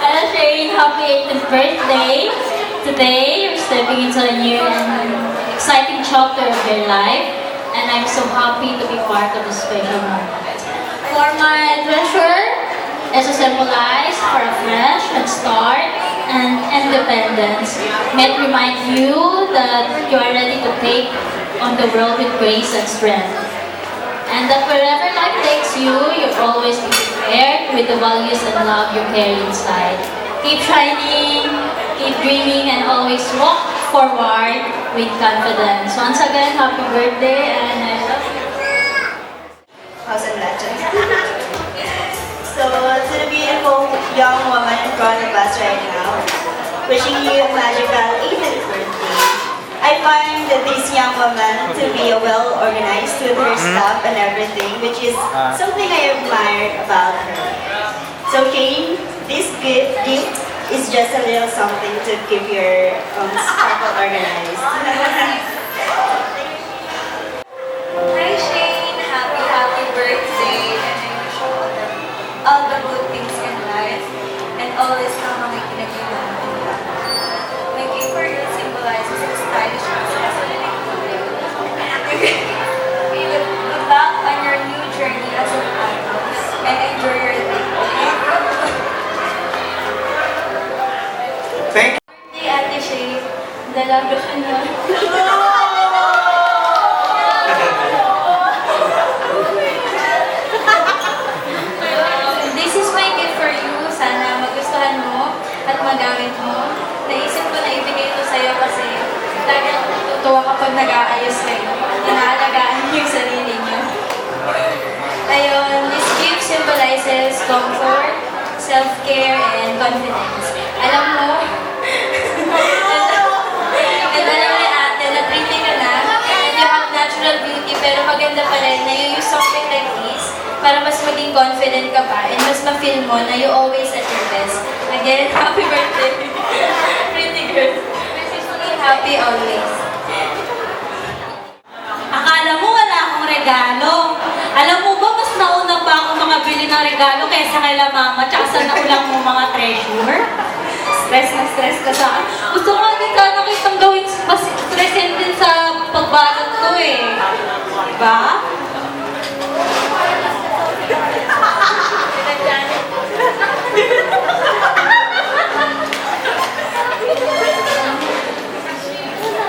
Hello Shane, happy 18th birthday. Today, you're stepping into a new and exciting chapter of your life. And I'm so happy to be part of this special moment. For my treasure, is to symbolize for a fresh and start and independence. May it remind you that you are ready to take on the world with grace and strength. And that wherever life takes you, you'll always be prepared with the values and love you carry inside. Keep shining, keep dreaming, and always walk forward with confidence. Once again, happy birthday, and I love you. House and legends. So, to the beautiful young woman in front of us right now, wishing you a magical 18th birthday. I find this young woman to be well-organized with her stuff and everything, which is something I admire about her. So Shane, this gift is just a little something to keep your sparkle organized. Hi Shane, happy birthday, and I wish you all the good things in life and always na makikinagin. My gift for you symbolizes a stylish success. Good luck on your new journey as an adult and enjoy your day. Thank you. Hey Ate Shane, dalaga ka na. This is my gift for you. Sana magustuhan mo at magamit mo. Naisip ko na ibigay ito sa'yo kasi lagi ako natutuwa kapag nag-aayos kayo. Inaalagaan niyo yung sarili niyo. Ayun, this gift symbolizes comfort, self-care, and confidence. Alam mo, ganda naman ni ate na pretty ka na and you have natural beauty pero maganda pa rin na you use something like this para mas maging confident ka pa and mas ma-feel mo na you always at your best. Again, happy birthday. Pretty girl. Happy always. Akala mo wala akong regalo. Alam mo ba, mas nauna pa ako makabili ng regalo kaysa kay la mama tsaka sa naulang mo mga treasure? Stress na stress ka sa akin. Gusto ko din sana kitang gawin mas stressin din sa pagbalot ko eh. Diba?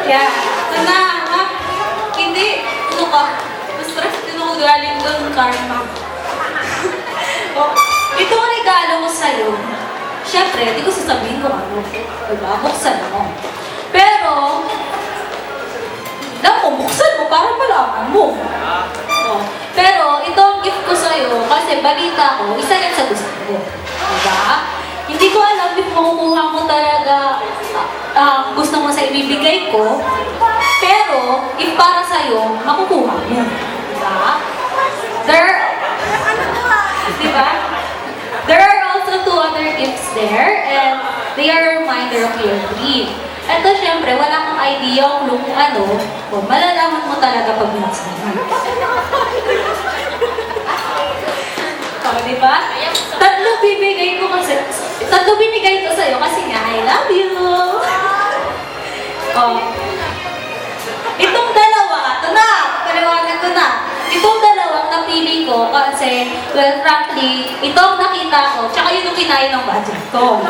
Kaya, sana, ha? Hindi, ano ka? Stress din ako galing doon, karma. Oh, ito ang regalo ko sa'yo. Siyempre, di ko sasabihin kung ano. Diba? Buksan mo. Pero, buksan mo para malaman mo. Oh. Pero, ito ang gift ko sa'yo kasi balita ko, isa yan sa gusto ko. Diba? Hindi ko alam if makukuha mo talaga gusto mo sa ibibigay ko. Pero, if para sa'yo, makukuha mo. Diba? Diba? There are also two other gifts there, and they are a reminder of your dream. Ito, syempre, wala kang idea kung ano, malalaman mo talaga pag binuksan mo. Diba? Tatlo binigay ko sa'yo kasi nga, I love you! Oh. Itong dalawa, ito na, paliwanag ko na. Itong dalawang napili ko kasi, well, frankly, itong nakita ko, tsaka yun yung kinain ng budget ko.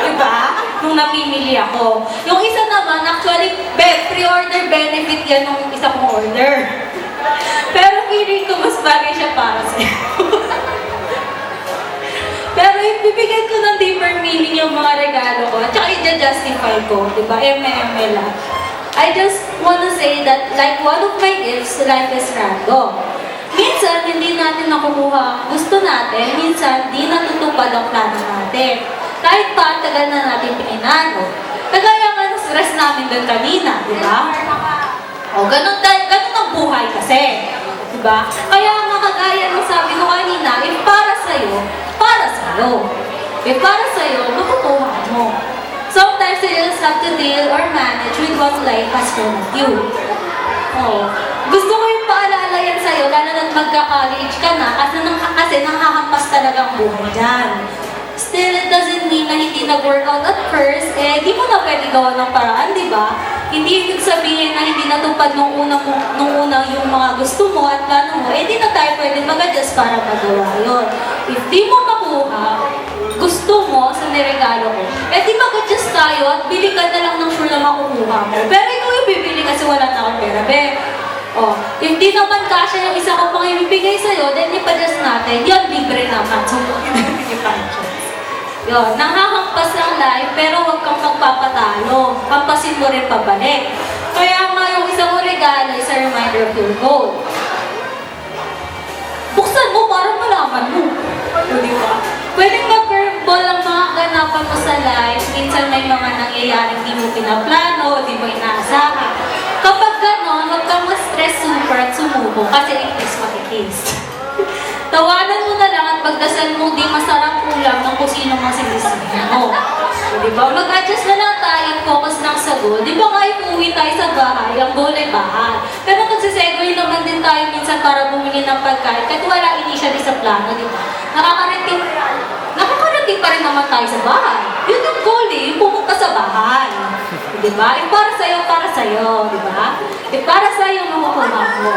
Diba? Nung napimili ako. Yung isa naman, actually, pre-order benefit yan nung isa kong order. Pero feeling ko mas bagay siya para sa'yo. Pero ibibigay ko ng deeper meaning yung mga regalo ko, at saka i-justify ko, diba? lang. I just wanna say that like one of my gifts, life is random. Minsan, hindi natin nakukuha gusto natin, minsan, di natutupad ang plano natin. Kahit pa, tagal na natin pininago. Kagaya nga ng stress namin doon kanina, di ba? O, ganun ang buhay kasi. Di ba? Kaya nga kagaya ng sabi ko kanina, if para sa'yo, para sa'yo. If para sa'yo, makukuha mo. Sometimes you just have to deal or manage with what life has thrown at you. Oh. Gusto ko yung paalala yan sa'yo, lalo na't magka-college ka na kasi nanghahampas talaga ang buhay dyan. Still, it doesn't mean na hindi nag-workout at first, di mo na pwede gawa ng paraan, di ba? Hindi ibig sabihin na hindi natupad nung una yung mga gusto mo at plano mo, di na tayo pwede mag-adjust para magawa yun. If di mo makuha, gusto mo sa niregalo ko, di mag-adjust tayo at bili ka na lang ng sure na makukuha mo. Pero ikaw yung bibili kasi wala na akong pera, if di naman kasya yung isa ko pang ibibigay sa'yo, then ipa-adjust natin, yun, libre naman. So, yun, nanghahampas ang life, pero huwag kang magpapatalo. Hampasin mo rin pabalik. Kaya nga yung isang regalo is a reminder of your goal. Buksan mo para malaman mo. Di ba? Pwedeng mag-curveball ang mga ganapan mo sa life. Minsan may mga nangyayaring di mo pinaplano, di mo inaasahan. Kapag gano'n, huwag kang ma-stress super at sumubo kasi it is what it is. Tawanan mo na lang at pagdasal mo di masarap ulam ng kung sino mang sinisipin mo. Di ba? Mag-adjust na lang tayo, focus lang sa goal. Di ba nga ipuwi tayo sa bahay, ang goal ay bahay. Pero magsisegue naman din tayo minsan para bumili ng pagkain kahit wala initially sa plano, di ba? Nakakarating pa rin naman tayo sa bahay. Yun yung goal yung pumunta sa bahay. Di ba? Para sa'yo, di ba? Para sa'yo makukuha mo.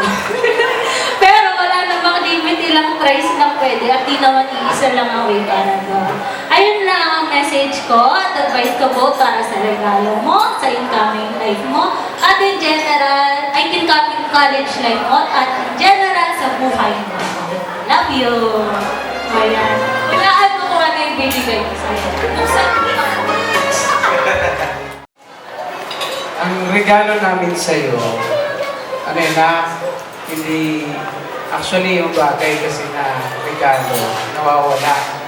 Pero wala namang limit, ilang tries na pwede at di naman iisa lang ang way para doon. Ayun lang ang message ko at advice ko po para sa regalo mo, sa incoming life mo, at in general, ay incoming college life mo, at in general sa buhay mo. Love you! Ayan. Kailangan mo kung ano yung binigay ko sa'yo. Ang regalo namin sa'yo, hindi, actually yung bagay kasi na regalo, nawawala.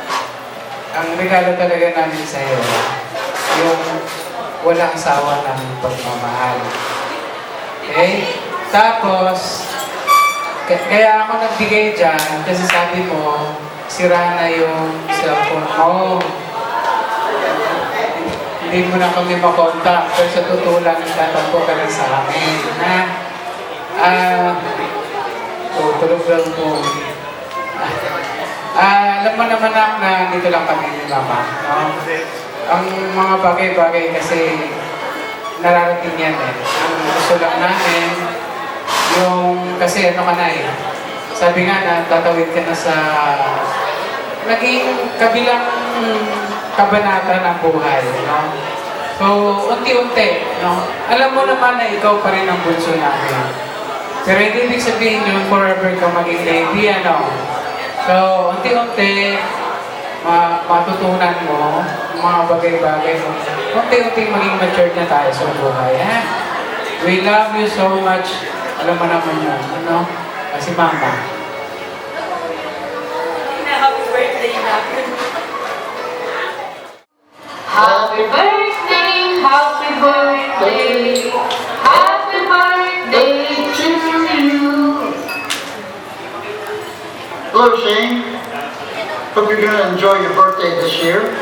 Ang regalo talaga namin sa'yo, yung walang sawa ng pagmamahal. Okay? Tapos, kaya ako nagbigay dyan kasi sabi mo, sira na yung cellphone mo. Hindi mo na kami makontak, pero sa totoo lang, tatampo ka na sa amin, na tulog lang po. Alam mo naman na dito lang kami ni Mama. No? Ang mga bagay-bagay kasi nararating yan eh. Ang gusto lang namin, kasi ano ka na eh. Sabi nga na tatawid ka na sa naging kabilang kabanata ng buhay. No? So, unti-unti. No? Alam mo naman na ikaw pa rin ang bunso namin. Pero hindi ibig sabihin yun, forever kang maging baby, ano. So, unti-unti, matutunan mo mga bagay-bagay mo. Unti-unti maging matured na tayo sa buhay. We love you so much. Alam mo naman yun, ano? Kasi Mama. Happy birthday natin. Happy birthday, happy birthday, happy birthday to you. Hello, Shane. Hope you're going to enjoy your birthday this year,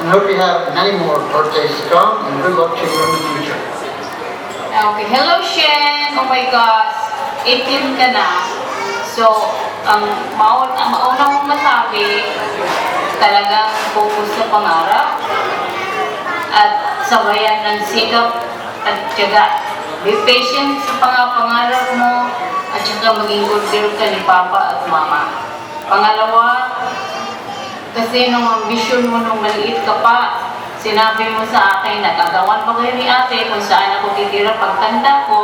and hope you have many more birthdays to come, and good luck to you in the future. Okay, hello Shen. Oh my gosh, 18 ka na. So, ang mauna mong masabi, talagang focus sa pangarap at sabayan ng sikap at tiyaga. Be patient sa pangarap mo at saka maging good girl ka ni Papa at Mama. Pangalawa, kasi nung ambisyon mo nung maliit ka pa, sinabi mo sa akin, nagagawan pa kayo ni ate kung saan ako titira pagtanda ko.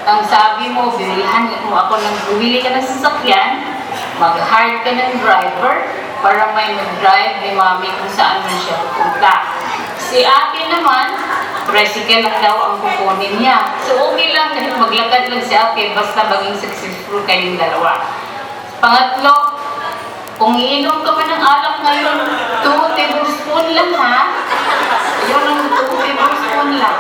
Ang sabi mo, bumili ka ng sasakyan, mag-hire ka ng driver para may mag-drive ni mami kung saan man siya pupunta. Si ate naman, tricycle lang daw ang kukunin niya. So okay lang kahit maglakad lang si ate, basta maging successful kayong dalawa. Pangatlo, kung iinom ka man ng alak ngayon, 2 tablespoon lang ha. Yun ang 2 tablespoon lang.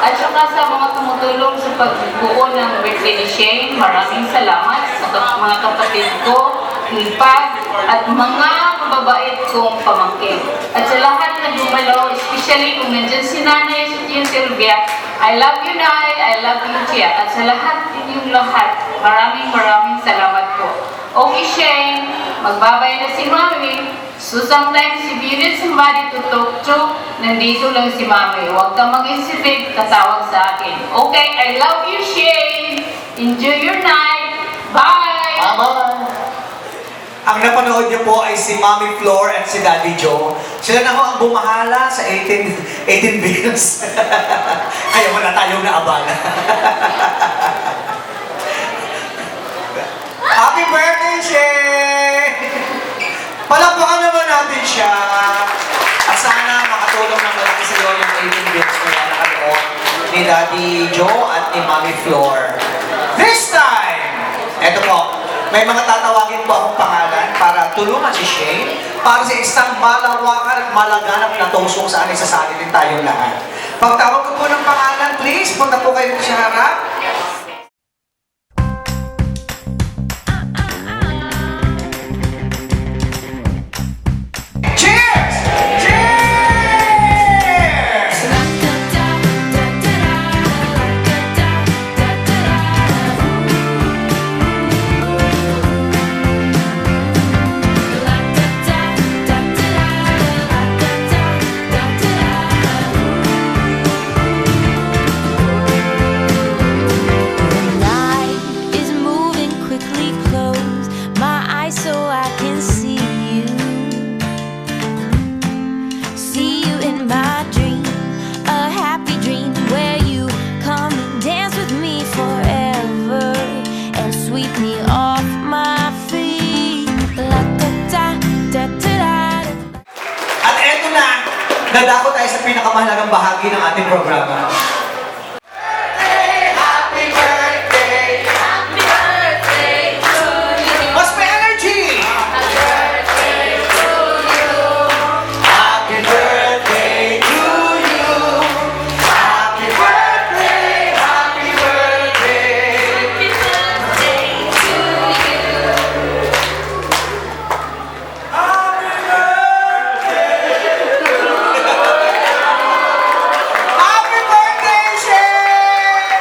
At saka sa mga tumutulong sa pagbuo ng birthday ni Shane, maraming salamat sa mga kapatid ko, hipag, at mga kababait kong pamangkin. At sa lahat na dumalaw, especially kung nandyan si Nanay at si Sylvia, I love you, Nay, I love you, Tia. At sa lahat, inyong lahat, Maraming salamat po. Okay, Shane. Magbabay na si Mami. So sometimes if you need somebody to talk to, nandito lang si Mami. Huwag kang mag-hesitate, tatawag sa akin. Okay, I love you, Shane. Enjoy your night. Bye! Bye-bye! Ang napanood niyo po ay si Mommy Flor at si Daddy Joe. Sila na ho ang bumahala sa 18 bills. Kaya wala tayong naabala. Happy birthday, Shay! Palakpakan naman natin siya. At sana makatulong ng malaki sa iyo yung 18 bills na yan nakaloon ni Daddy Joe at ni Mommy Flor. This time, eto po, may mga tatawagin po akong pangalan para tulungan si Shane para sa isang malawakan at malaganap na tusong saan isasali din tayong lahat. Pagtawag ko po ng pangalan, please, punta po kayo dito sa harap. Cheers! Cheers! Night is moving quickly, close my eyes so I can see you. See you in my dream, a happy dream where you come and dance with me forever and sweep me off my feet. La-da-da-da-da-da. At eto na, dadako tayo sa pinakamahalagang bahagi ng ating programa. Mas may energy! Happy birthday to you! Happy birthday to you! Happy birthday! Happy birthday! Happy birthday to you! Happy birthday, Shane!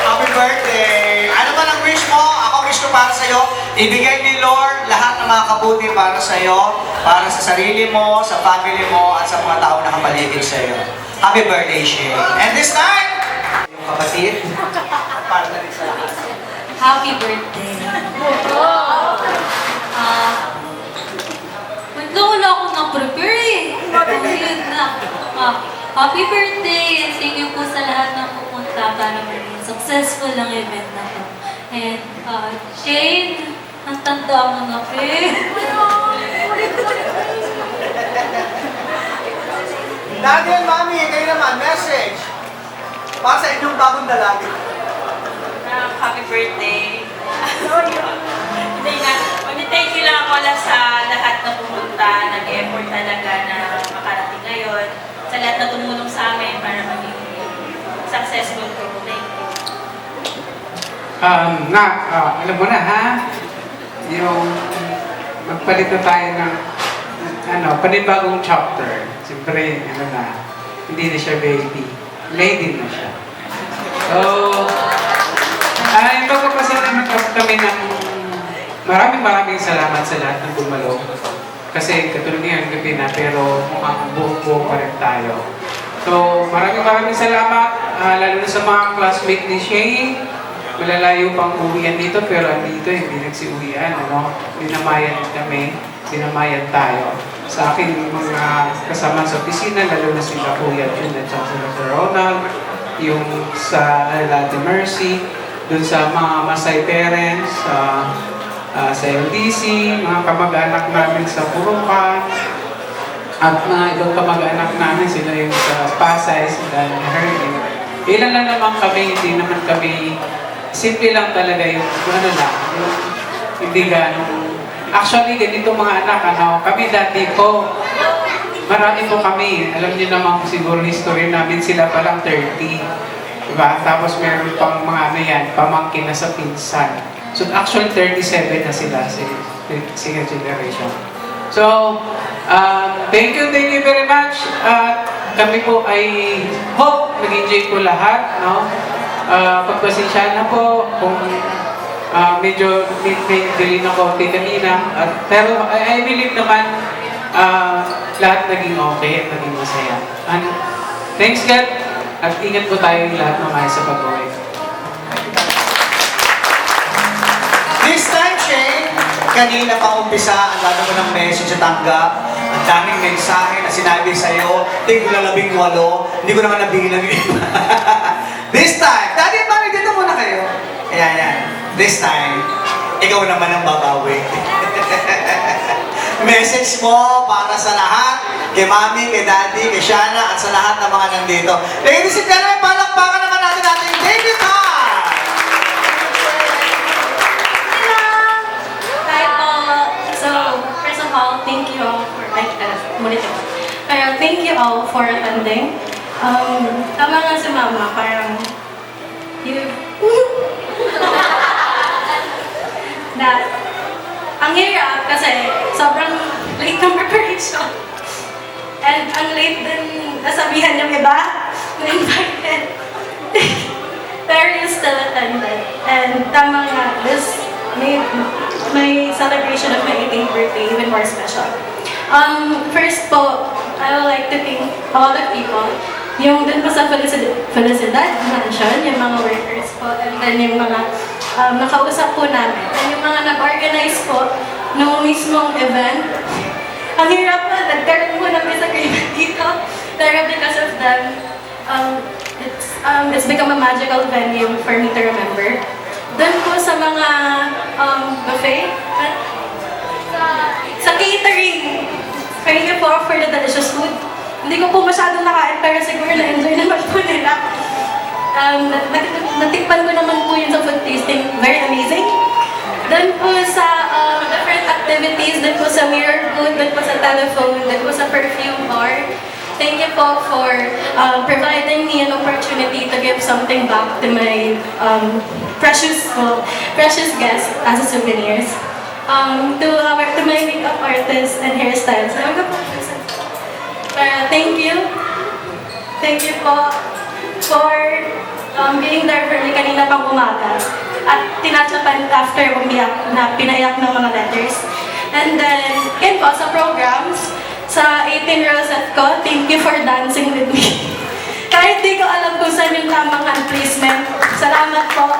Happy birthday! Ano ba ang wish mo? Ako wish ko para sa'yo, ibigay ni Lord lahat ng mga kabuti para sa'yo, para sa sarili mo, sa family mo, at sa mga tao na kapaligid sa'yo. Happy birthday, Shane! And this time, yung kapatid, para na rin sa lahat. Happy birthday. Wala ako na-prepare eh. Ayun na. Happy birthday and thank you po sa lahat ng pupunta para maging successful ang event na to. And Shane, ang tanda mo na Daddy and Mommy, kayo naman, message para sa inyong bagong dalaga. Happy birthday. Hindi na. Thank you lang ako sa lahat na pumunta, nag-effort talaga na makarating ngayon. Sa lahat na tumulong sa amin para maging successful ko. Thank you. Alam mo na ha, yung magpalit na tayo ng panibagong chapter. Siyempre, hindi na siya baby. Lady na siya. So, magpapasalamat kami ng maraming salamat sa lahat ng gumalo. Kasi katulad niyan gabi na, pero mukhang buo pa rin tayo. So, maraming salamat, lalo na sa mga classmate ni Shane. Malalayo pang uwian dito, pero andito hindi nagsiuwian. Dinamayan kami, dinamayan tayo. Sa aking mga kasama sa opisina, lalo na sila Kuya Jun at sa Ronald, yung sa Latte Mercy, dun sa mga Masay parents, sa LDC, mga kamag-anak namin sa Purukan, at mga ibang kamag-anak namin, sila yung sa Pasay, sila yung Herling. Ilan lang naman kami, hindi naman kami, simple lang talaga yung hindi ganong, actually, ganito mga anak, kami dati po, marami po kami, alam niyo naman siguro history namin, sila palang 30. Diba? Tapos meron pang mga pamangkin na sa pinsan. So actually 37 na sila, second generation. So, thank you very much. Kami po ay hope nag-enjoy po lahat, no? Pagpasensya na po kung medyo may delay na konti kanina. Pero I believe naman lahat naging okay at naging masaya. And thanks God at ingat po tayo lahat ng sa pag-uwi. This time, Shane, kanina pa umpisa, ang dami mo ng message at tanggap. Ang daming mensahe na sinabi sa'yo. Tingko lang 18. Hindi ko naman nabilang yung iba. This time, Daddy and Mommy, dito muna kayo. Ayan. This time, ikaw naman ang babawi. Message mo para sa lahat, kay Mami, kay Daddy, kay Shana, at sa lahat ng mga nandito. Ladies and gentlemen, palakpakan naman natin ating David Hart! Hi po! So, first of all, thank you all for thank you all for attending. Tama nga si Mama, parang ang hirap kasi sobrang late ng preparation. And ang late din nasabihan yung iba na invited. Pero you still attended. And tama nga, this made my celebration of my 18th birthday even more special. First po, I would like to thank a lot of people. Yung dun po sa Felicidad Mansion, yung mga workers po, and then yung mga nakausap po namin. And yung mga nag-organize po nung mismong event. Ang hirap po, nagkaroon po ng disagreement dito. Pero because of them, it's become a magical venue for me to remember. Dun po sa mga buffet, sa catering, thank you po for the delicious food. Hindi ko po masyadong nakain, pero siguro na-enjoy naman po nila. Natikpan ko naman po yun sa food tasting. Very amazing. Then po sa different activities, then po sa mirror booth, then po sa telephone, then po sa perfume bar. Thank you po for providing me an opportunity to give something back to my precious guests as a souvenirs. To my makeup artists and hairstyles. Thank you. Thank you po for being there for me kanina pang umaga. At tinatsapan after umiyak na pinaiyak ng mga letters. And then, yun po, sa programs, sa 18 Rosette ko, thank you for dancing with me. Kahit di ko alam kung saan yung tamang hand placement. Salamat po.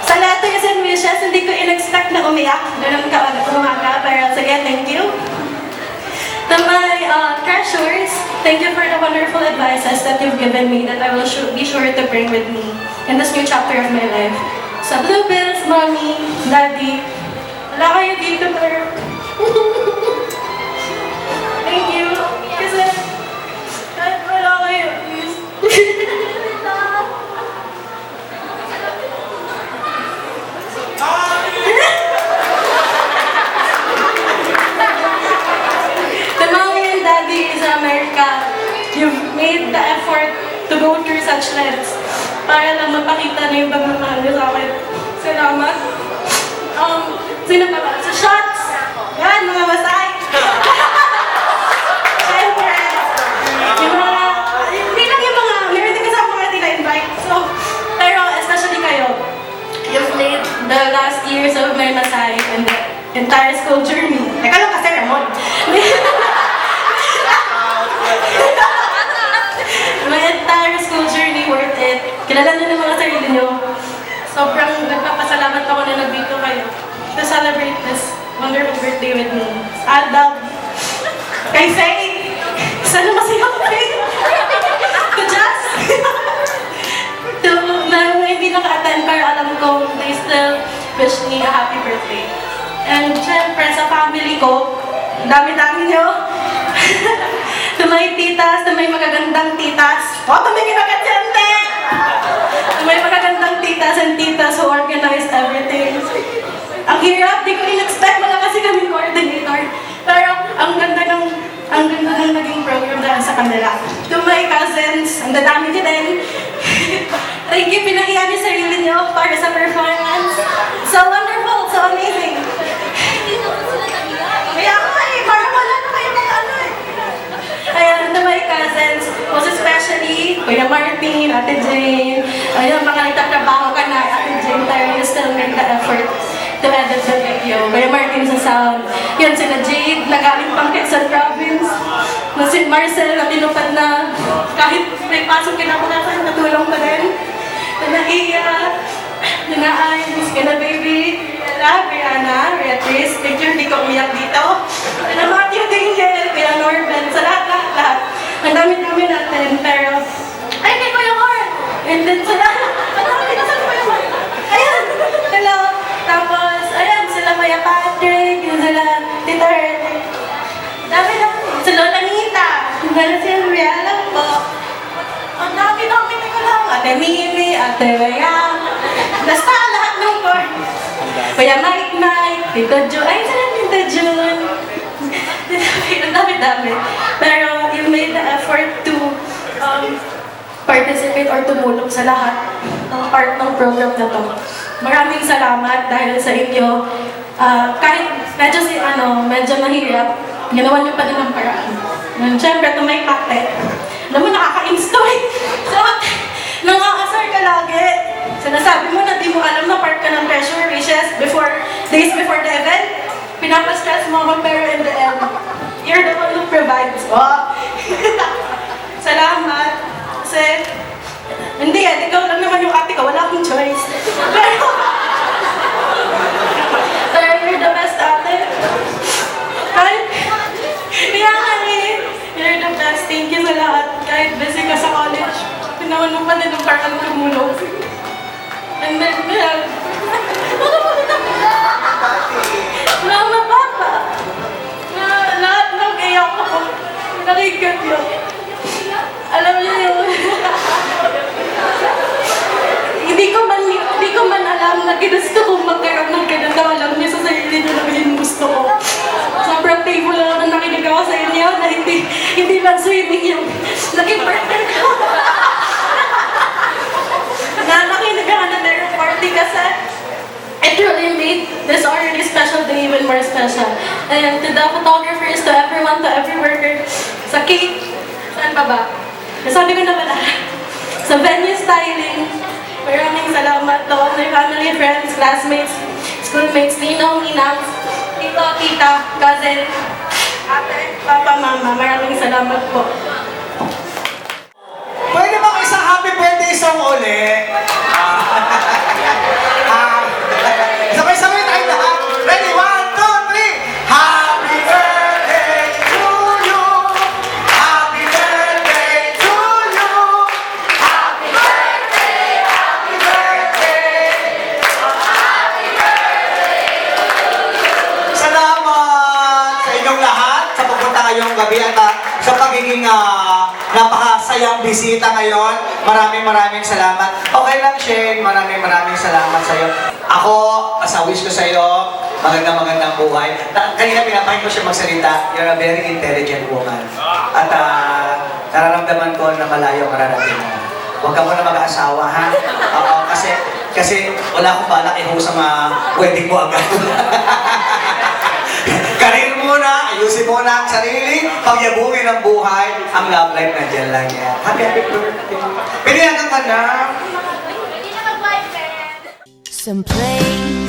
Sa letters and wishes, hindi ko in-expect na umiyak. Ganun ka umaga. Pero sige, thank you. To my treasures, thank you for the wonderful advices that you've given me that I will be sure to bring with me in this new chapter of my life. Sa Bluebells, Mommy, Daddy, wala kayo dito, pero thank you. Kasi kahit wala kayo, sa America, you've made the effort to go through such lengths para lang mapakita na yung pagmamahal niyo sa akin. Salamat. Sino pa ba? Sa shots! Yan, mga masay! Siyempre, yung mga, hindi lang yung mga, meron din kasama mga tina-invite. So, pero especially kayo, you've made the last years of my masay and the entire school journey. Teka lang kasi, Ramon. My entire school journey worth it. Kilala nyo ng mga sarili nyo. Sobrang nagpapasalamat ako na nandito kayo to celebrate this wonderful birthday with me. Adab. Kay Faye. Sana masaya ko, Faye. To Jazz. To na hindi naka-attend pero alam ko they still wish me a happy birthday. And syempre sa family ko, dami-dami nyo. To my titas, to my magagandang titas. To may kinakatsente! To my magagandang titas and titas who organized everything. Ang hirap, di ko in-expect, wala kasi kami coordinator. Pero ang ganda ng naging program dahil sa kanila. To my cousins, ang dadami niyo din. Thank you, pinahiya niyo sarili niyo para sa performance. So wonderful Jane. Ayun, mga nagtatrabaho ka na, Ate Jane, pero you still make the effort to edit the video. Kuya Martin sa sound. Yan sila Jade, nagaling pang Quezon Province. Na si Marcel na tinupad na kahit may pasok kinabukasan, natulong pa rin. Na naiya, na naayos ka na baby. Ella, Brianna, Beatrice, picture hindi ko umiyak dito. Na Matthew Dingel, Kuya Norben, sa lahat. Ang dami-dami natin, pero ay, hindi ko yung heart! And then sila, ang dami na saan ko yung heart? Ayan! Hello! Tapos, ayan, sila Maya Patrick, yung sila Tita Herne. Dami lang. Si Lola Nita, yung Lola Silvia, alam po. Ang dami-dami ko lang. Ate Mimi, Ate Maya. Basta lahat ng board. Kuya Mike, Tito June. Ay, sila Tito June. Ang dami-dami. Pero you made the effort to participate or tumulong sa lahat ng part ng program na to. Maraming salamat dahil sa inyo. Kahit medyo mahirap, ginawa niyo pa din ang paraan. And syempre, ito may pate. Alam mo, nakaka-install. So, nangangasar ka lagi. Sinasabi mo na di mo alam na part ka ng pressure wishes days before the event. Pinapastress mo ako, pero in the end, you're the one who provides. Oh. Salamat. Kasi, hindi ikaw lang naman yung ate ko, wala akong choice. Pero you're the best ate. Kahit, you're the best. Thank you sa lahat. Kahit busy ka sa college, pinawan mo pa din ang parang tumulong. And then, Mama, Papa, lahat ng iyak ko, nakikat yun. Alam niyo yun. Hindi ko man alam na ginusto kong magkaroon ng ganun na alam niyo sa sarili niyo na yung gusto ko. Sobrang thankful lang na nakinig ako sa inyo na hindi lang swimming yung naging partner ko. Nakinig ako na meron party kasi it really made this already special day even more special. And to the photographers, to everyone, to every worker, sa cake, saan pa ba? Nasabi ko na ba lahat? Sa venue styling, maraming salamat to all my family, friends, classmates, schoolmates, ninong, inang, tito, tita, cousin, ate, papa, mama. Maraming salamat po. Pwede ba isang happy birthday song ulit? Sabay-sabay tayo lahat. Ready? 1, 2, 3. Happy birthday to you. Happy birthday to you. Happy birthday, happy birthday. Happy birthday to you. Salamat sa inyong lahat sa pupunta ngayong gabi at sa pagiging napakasayang bisita ngayon. Maraming salamat. Okay lang, Shane. Maraming salamat sa iyo. Ako, sa wish ko sa iyo, magandang buhay. Kanina pinapahin ko siya magsalita. You're a very intelligent woman. At nararamdaman ko na malayo mararating mo. Huwag ka muna mag-aasawa, ha? Oo, kasi wala akong balak sa mga wedding mo agad. Karir muna, ayusin muna ang sarili, pagyabungin ang buhay, ang love life na dyan lang yan. Happy birthday! Pwede na kang Some play